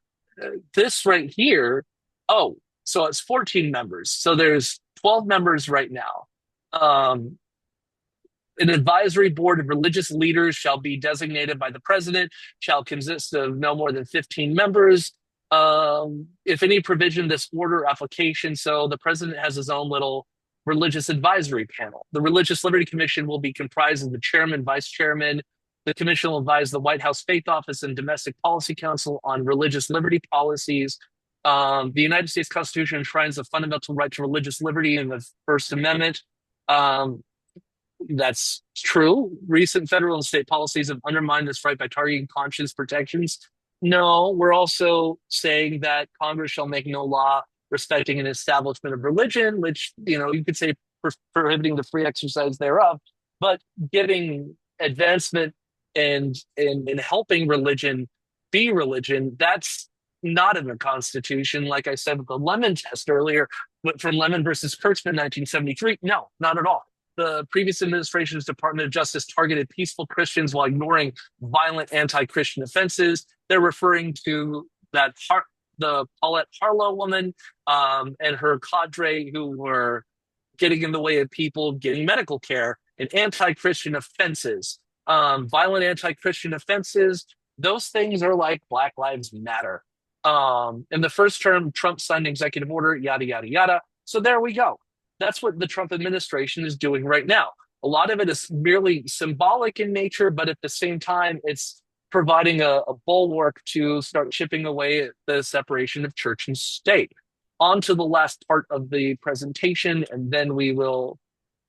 this right here, so it's 14 members. So there's 12 members right now. An advisory board of religious leaders shall be designated by the president, shall consist of no more than 15 members. If any provision, this order application, so the president has his own little religious advisory panel. The Religious Liberty Commission will be comprised of the chairman, vice chairman. The commission will advise the White House Faith Office and Domestic Policy Council on religious liberty policies. The United States Constitution enshrines the fundamental right to religious liberty in the First Amendment. That's true. Recent federal and state policies have undermined this right by targeting conscience protections. No, we're also saying that Congress shall make no law respecting an establishment of religion, which, you could say prohibiting the free exercise thereof, but giving advancement and helping religion be religion, that's not in the Constitution. Like I said with the Lemon test earlier, but from Lemon versus Kurtzman, 1973, no, not at all. The previous administration's Department of Justice targeted peaceful Christians while ignoring violent anti-Christian offenses. They're referring to the Paulette Harlow woman and her cadre who were getting in the way of people getting medical care, and anti-Christian offenses. Violent anti-Christian offenses, those things are like Black Lives Matter. In the first term, Trump signed an executive order, yada, yada, yada. So there we go. That's what the Trump administration is doing right now. A lot of it is merely symbolic in nature, but at the same time, it's providing a bulwark to start chipping away at the separation of church and state. On to the last part of the presentation, and then we will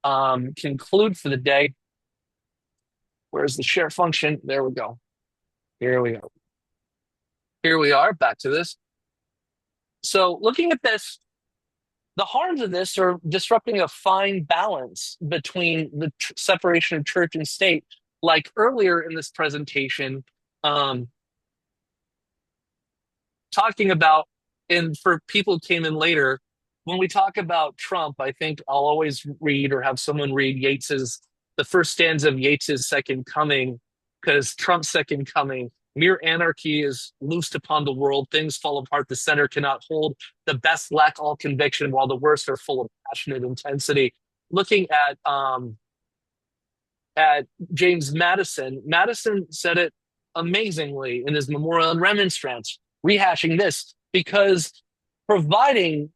conclude for the day. Where's the share function? There we go. Here we go. Here we are, back to this. So looking at this, the harms of this are disrupting a fine balance between the separation of church and state. Like earlier in this presentation, talking about, and for people who came in later, when we talk about Trump, I think I'll always read or have someone read the first stanza of Yeats's Second Coming, because Trump's second coming, mere anarchy is loosed upon the world. Things fall apart. The center cannot hold. The best lack all conviction, while the worst are full of passionate intensity. Looking at James Madison, Madison said it amazingly in his Memorial and Remonstrance, rehashing this, because providing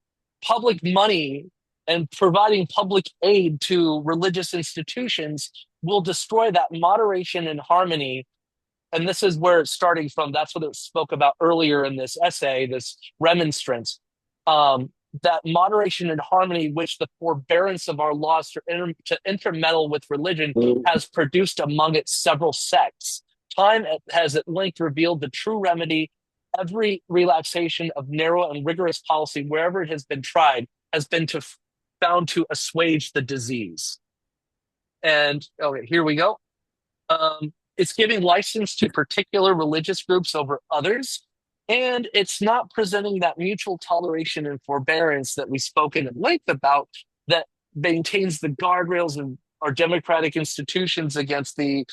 public money and providing public aid to religious institutions will destroy that moderation and harmony. And this is where it's starting from. That's what it spoke about earlier in this essay, this remonstrance, that moderation and harmony, which the forbearance of our laws to intermeddle with religion has produced among its several sects. Time has at length revealed the true remedy. Every relaxation of narrow and rigorous policy, wherever it has been tried, has been found to assuage the disease. And okay, here we go. It's giving license to particular religious groups over others, and it's not presenting that mutual toleration and forbearance that we spoken at length about, that maintains the guardrails of our democratic institutions against the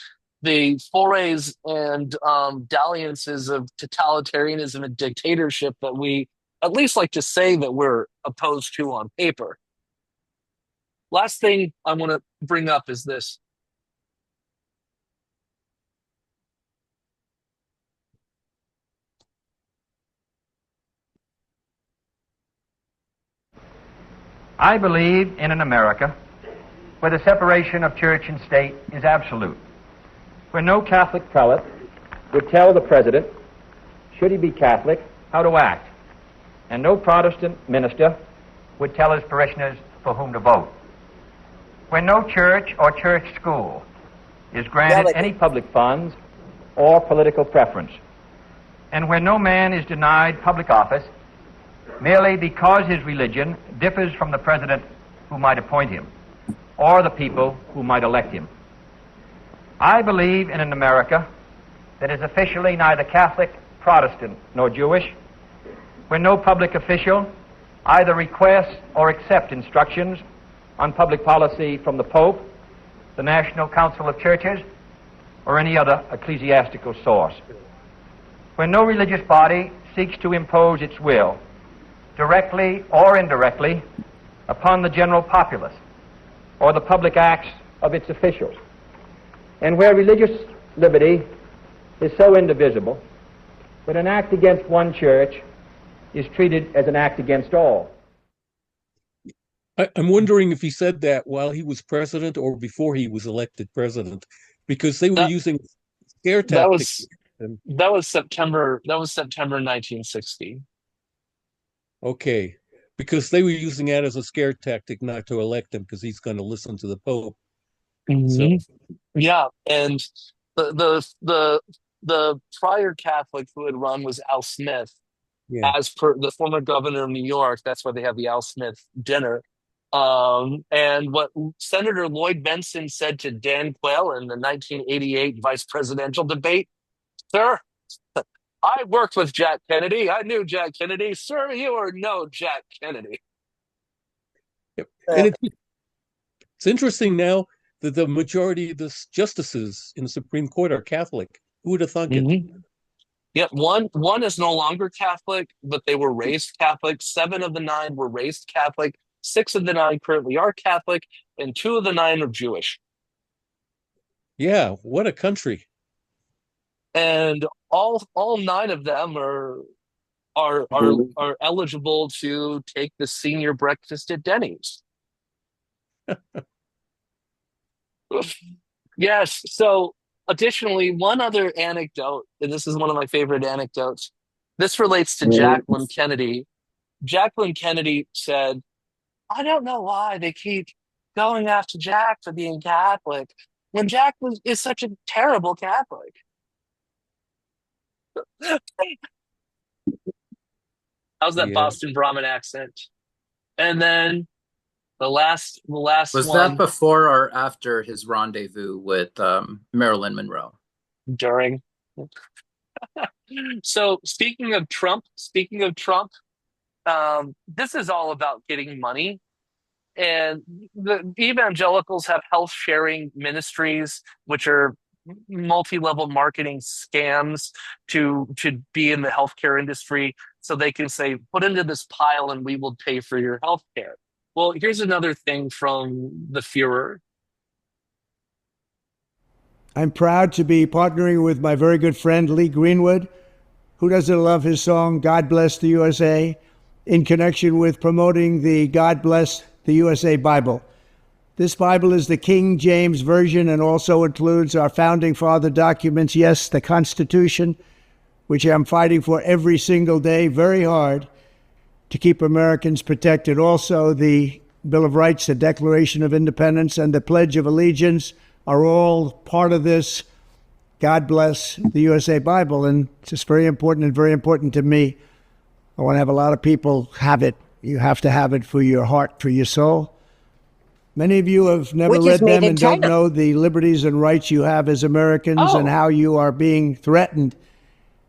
forays and dalliances of totalitarianism and dictatorship that we at least like to say that we're opposed to on paper. Last thing I want to bring up is this. I believe in an America where the separation of church and state is absolute, where no Catholic prelate would tell the president, should he be Catholic, how to act, and no Protestant minister would tell his parishioners for whom to vote, where no church or church school is granted any public funds or political preference, and where no man is denied public office merely because his religion differs from the president who might appoint him or the people who might elect him. I believe in an America that is officially neither Catholic, Protestant, nor Jewish, where no public official either requests or accepts instructions on public policy from the Pope, the National Council of Churches, or any other ecclesiastical source, where no religious body seeks to impose its will, directly or indirectly, upon the general populace or the public acts of its officials, and where religious liberty is so indivisible that an act against one church is treated as an act against all. I'm wondering if he said that while he was president or before he was elected president, because they were using scare tactics. That was September 1960. Okay, because they were using that as a scare tactic not to elect him because he's going to listen to the Pope. So. Yeah, and the prior Catholic who had run was Al Smith, as per the former governor of New York. That's why they have the Al Smith dinner. And what Senator Lloyd Bentsen said to Dan Quayle in the 1988 vice presidential debate, sir, I worked with Jack Kennedy. I knew Jack Kennedy. Sir, you are no Jack Kennedy. Yep. And it's interesting now that the majority of the justices in the Supreme Court are Catholic. Who would have thunk it? Yep, one is no longer Catholic, but they were raised Catholic. 7 of the 9 were raised Catholic. 6 of the 9 currently are Catholic, and 2 of the 9 are Jewish. Yeah, what a country! And all 9 of them are eligible to take the senior breakfast at Denny's. Yes. So, additionally, one other anecdote, and this is one of my favorite anecdotes. This relates to Jacqueline Kennedy. Jacqueline Kennedy said, "I don't know why they keep going after Jack for being Catholic when Jack is such a terrible Catholic." How's that Boston Brahmin accent? And then the last was one, that before or after his rendezvous with Marilyn Monroe? During. So speaking of Trump, this is all about getting money. And the evangelicals have health sharing ministries, which are multi-level marketing scams to be in the healthcare industry, so they can say, put into this pile and we will pay for your healthcare. Well, here's another thing from the Fuhrer. I'm proud to be partnering with my very good friend Lee Greenwood, who doesn't love his song God Bless the USA, in connection with promoting the God Bless the USA Bible. This Bible is the King James Version and also includes our founding father documents, yes, the Constitution, which I'm fighting for every single day, very hard, to keep Americans protected. Also, the Bill of Rights, the Declaration of Independence, and the Pledge of Allegiance are all part of this God Bless the USA Bible, and it's just very important and very important to me. I want to have a lot of people have it. You have to have it for your heart, for your soul. Many of you have never read them and don't know the liberties and rights you have as Americans and how you are being threatened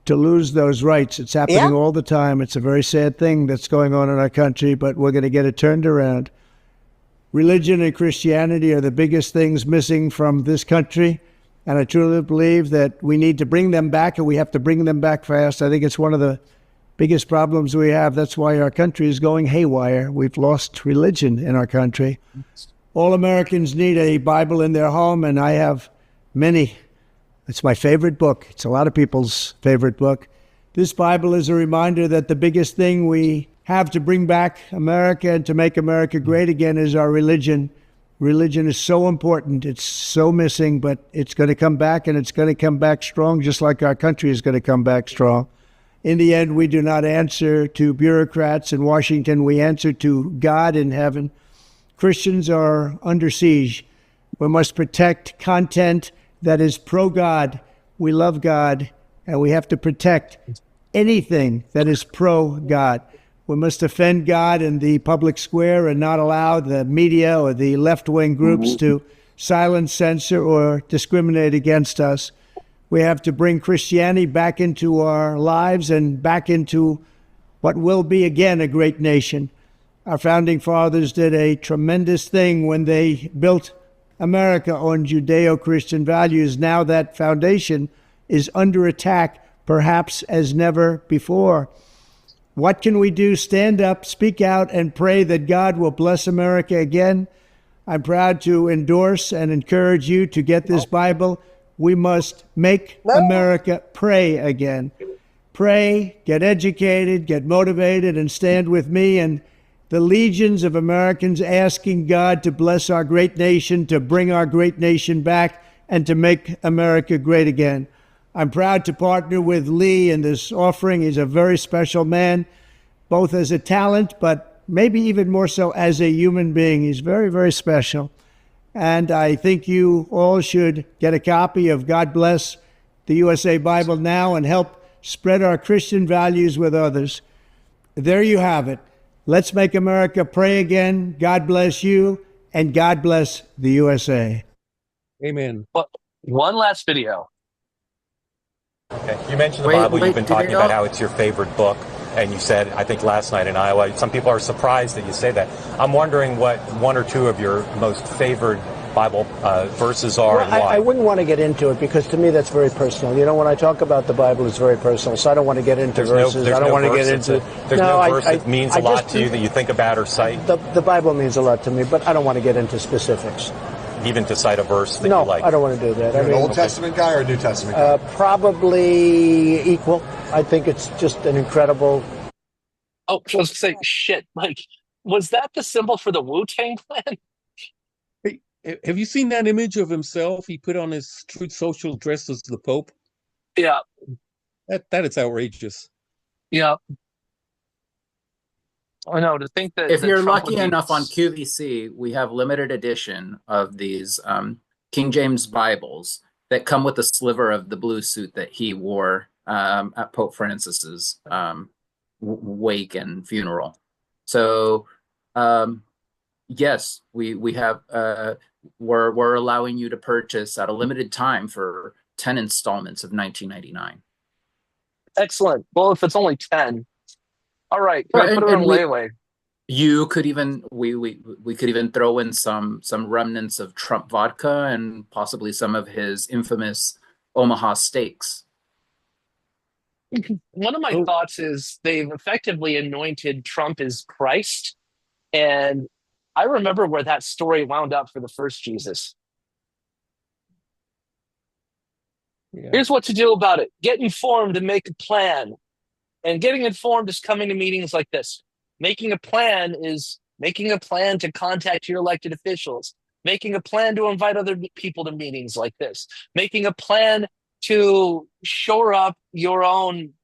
to lose those rights. It's happening all the time. It's a very sad thing that's going on in our country, but we're going to get it turned around. Religion and Christianity are the biggest things missing from this country, and I truly believe that we need to bring them back, and we have to bring them back fast. I think it's one of the biggest problems we have. That's why our country is going haywire. We've lost religion in our country. All Americans need a Bible in their home, and I have many. It's my favorite book. It's a lot of people's favorite book. This Bible is a reminder that the biggest thing we have to bring back America and to make America great again is our religion. Religion is so important. It's so missing, but it's going to come back, and it's going to come back strong, just like our country is going to come back strong. In the end, we do not answer to bureaucrats in Washington. We answer to God in heaven. Christians are under siege. We must protect content that is pro-God. We love God, and we have to protect anything that is pro-God. We must defend God in the public square and not allow the media or the left-wing groups to silence, censor, or discriminate against us. We have to bring Christianity back into our lives and back into what will be again a great nation. Our founding fathers did a tremendous thing when they built America on Judeo-Christian values. Now that foundation is under attack, perhaps as never before. What can we do? Stand up, speak out, and pray that God will bless America again. I'm proud to endorse and encourage you to get this Bible. We must make America pray again. Pray, get educated, get motivated, and stand with me and the legions of Americans asking God to bless our great nation, to bring our great nation back, and to make America great again. I'm proud to partner with Lee in this offering. He's a very special man, both as a talent, but maybe even more so as a human being. He's very, very special. And I think you all should get a copy of God Bless the USA Bible now and help spread our Christian values with others. There you have it. Let's make America pray again. God bless you, and God bless the USA. Amen. Well, one last video. Okay. You mentioned the Bible. You've been talking about how it's your favorite book. And you said, I think last night in Iowa, some people are surprised that you say that. I'm wondering what one or two of your most favored Bible verses are and why. I wouldn't want to get into it because to me that's very personal. You know, when I talk about the Bible, it's very personal. So I don't want to get into verses. I don't want to get into. There's no verse that means a lot to you that you think about or cite? The Bible means a lot to me, but I don't want to get into specifics. Even to cite a verse that you like? No, I don't want to do that. You're an Old Testament guy or a New Testament guy? Probably equal. I think it's just an incredible. Oh, I was going to say, shit. Like, was that the symbol for the Wu-Tang Clan? Hey, have you seen that image of himself he put on his Truth Social dressed as the Pope? Yeah. That is outrageous. Yeah. I know, to think that... If that you're Trump lucky enough on QVC, we have limited edition of these King James Bibles that come with a sliver of the blue suit that he wore at Pope Francis's wake and funeral. So yes, we have we're allowing you to purchase at a limited time for 10 installments of $19.99. Excellent. Well, if it's only 10, all right. Can I put it on layaway? You could even we could even throw in some remnants of Trump vodka and possibly some of his infamous Omaha steaks. One of my thoughts is they've effectively anointed Trump as Christ. And I remember where that story wound up for the first Jesus. Yeah. Here's what to do about it. Get informed and make a plan. And getting informed is coming to meetings like this. Making a plan is making a plan to contact your elected officials. Making a plan to invite other people to meetings like this. Making a plan to shore up your own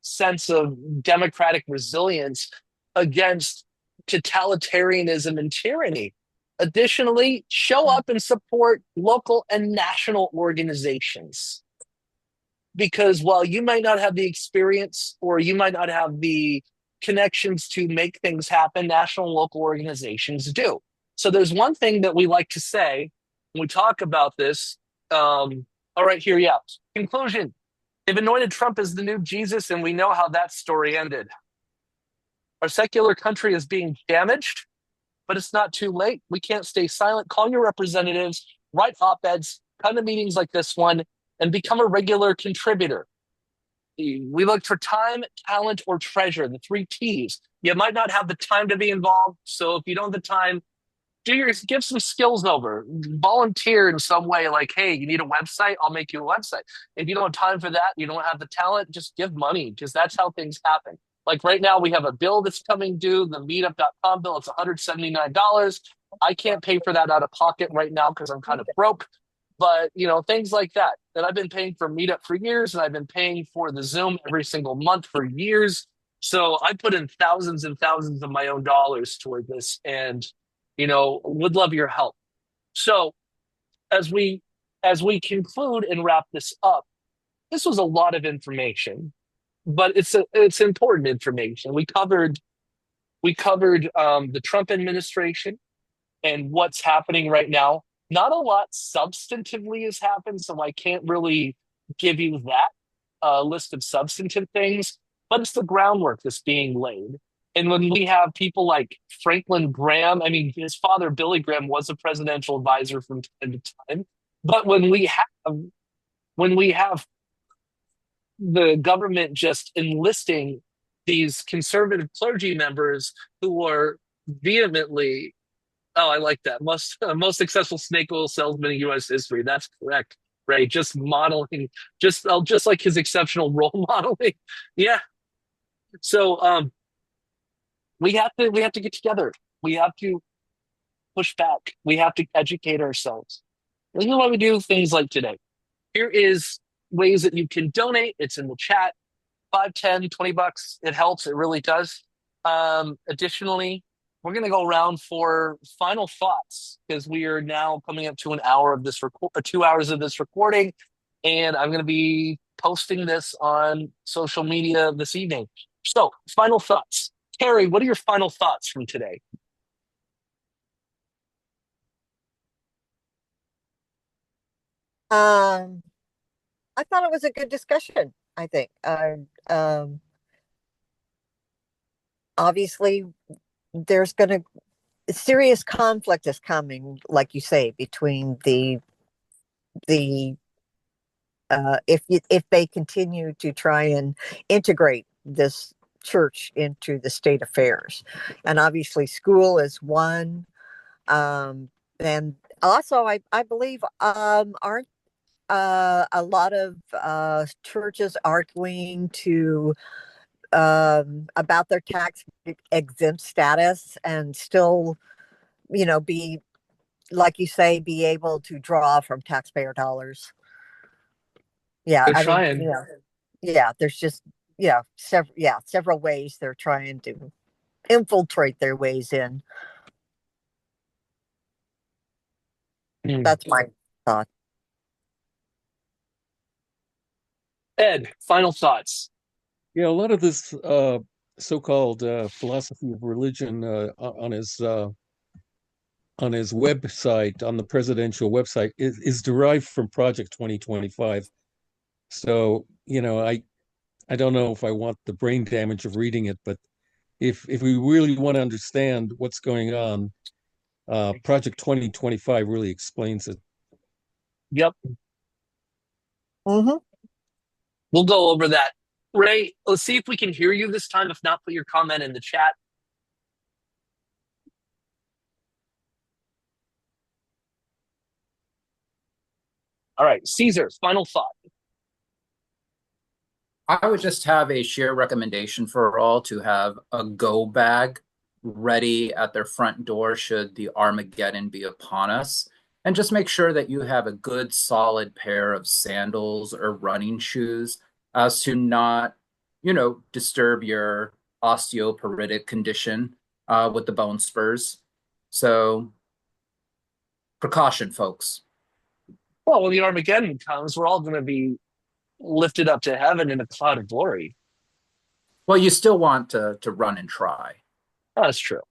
sense of democratic resilience against totalitarianism and tyranny. Additionally, show up and support local and national organizations. Because while you might not have the experience or you might not have the connections to make things happen, national and local organizations do. So there's one thing that we like to say when we talk about this. All right, here you go. Conclusion. They've anointed Trump as the new Jesus, and we know how that story ended. Our secular country is being damaged, but it's not too late. We can't stay silent. Call your representatives, write op-eds, come to meetings like this one, and become a regular contributor. We look for time, talent, or treasure, the 3 T's. You might not have the time to be involved, so if you don't have the time, give some skills over, volunteer in some way. Like, hey, you need a website? I'll make you a website. If you don't have time for that, you don't have the talent, just give money, because that's how things happen. Like right now, we have a bill that's coming due, the meetup.com bill. It's $179. I can't pay for that out of pocket right now because I'm kind of broke. But, things like that I've been paying for Meetup for years, and I've been paying for the Zoom every single month for years. So I put in thousands and thousands of my own dollars toward this, and, would love your help. So as we conclude and wrap this up, this was a lot of information, but it's important information. We covered the Trump administration and what's happening right now. Not a lot substantively has happened, so I can't really give you that list of substantive things, but it's the groundwork that's being laid. And when we have people like Franklin Graham, I mean, his father, Billy Graham, was a presidential advisor from time to time. But when we have the government just enlisting these conservative clergy members who are vehemently, oh, I like that, most successful snake oil salesman in U.S. history. That's correct, right? Just modeling, just like his exceptional role modeling. Yeah. So we have to get together. We have to push back. We have to educate ourselves. This is why we do things like today. Here is ways that you can donate. It's in the chat. $5, $10, $20. It helps. It really does. Additionally, we're going to go around for final thoughts, because we are now coming up to an hour of this 2 hours of this recording, and I'm going to be posting this on social media this evening. So, final thoughts. Terry, what are your final thoughts from today? I thought it was a good discussion, I think. Obviously, there's serious conflict is coming, like you say, between if they continue to try and integrate this church into the state affairs. And obviously school is one. And also, I believe, aren't a lot of churches arguing to about their tax exempt status and still, be, like you say, be able to draw from taxpayer dollars. Yeah, they're trying. There's just several ways they're trying to infiltrate their ways in. That's my thought. Ed, final thoughts. Yeah, a lot of this so-called philosophy of religion on his website, on the presidential website, is derived from Project 2025. So, I don't know if I want the brain damage of reading it, but if we really want to understand what's going on, Project 2025 really explains it. Yep. Mm-hmm. We'll go over that. Ray, let's see if we can hear you this time. If not, put your comment in the chat. All right, Caesar, final thought. I would just have a sheer recommendation for all to have a go bag ready at their front door should the Armageddon be upon us. And just make sure that you have a good solid pair of sandals or running shoes as to not, disturb your osteoporotic condition with the bone spurs. So precaution, folks. Well, when the Armageddon comes, we're all going to be lifted up to heaven in a cloud of glory. Well, you still want to run and try. Oh, that's true.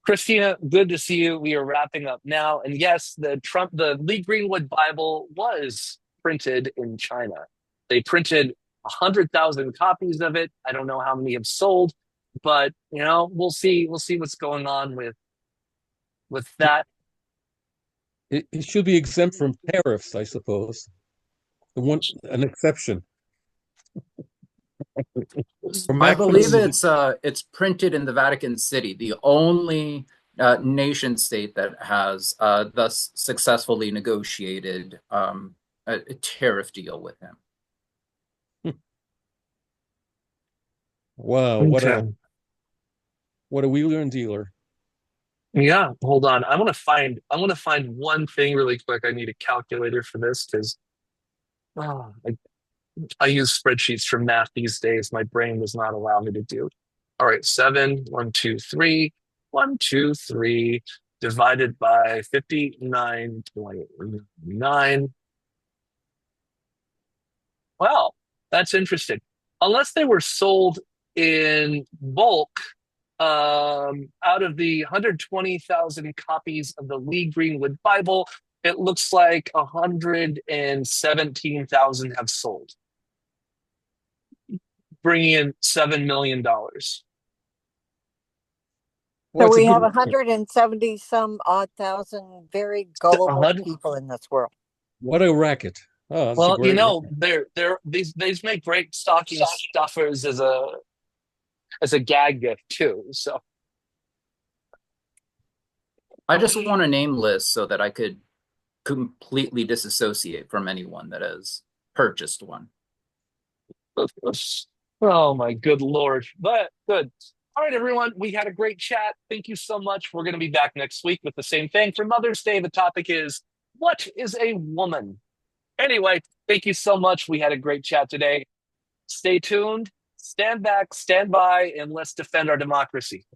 Christina, good to see you. We are wrapping up now. And yes, the Lee Greenwood Bible was printed in China. They printed 100,000 copies of it. I don't know how many have sold, but we'll see what's going on with that. It should be exempt from tariffs, I suppose. An exception. I believe it's printed in the Vatican City. The only nation state that has thus successfully negotiated a tariff deal with him. Wow, Okay. what a wheeler and dealer. Yeah, hold on. I want to find one thing really quick. I need a calculator for this because I use spreadsheets for math these days. My brain does not allow me to do. All right, 7, 1, 2, 3, 1, 2, 3 divided by 59.9. Well, that's interesting. Unless they were sold in bulk, out of the 120,000 copies of the Lee Greenwood Bible, it looks like 117,000 have sold, bringing in $7 million. So we have 170 some odd thousand very gullible people in this world. What a racket! Oh, that's well, a great they're these make great stocking stuffers as a gag gift too. So I just want a name list so that I could completely disassociate from anyone that has purchased one. Oh my good Lord. But good. All right, everyone. We had a great chat. Thank you so much. We're going to be back next week with the same thing. For Mother's Day, the topic is, what is a woman? Anyway, thank you so much. We had a great chat today. Stay tuned, stand back, stand by, and let's defend our democracy.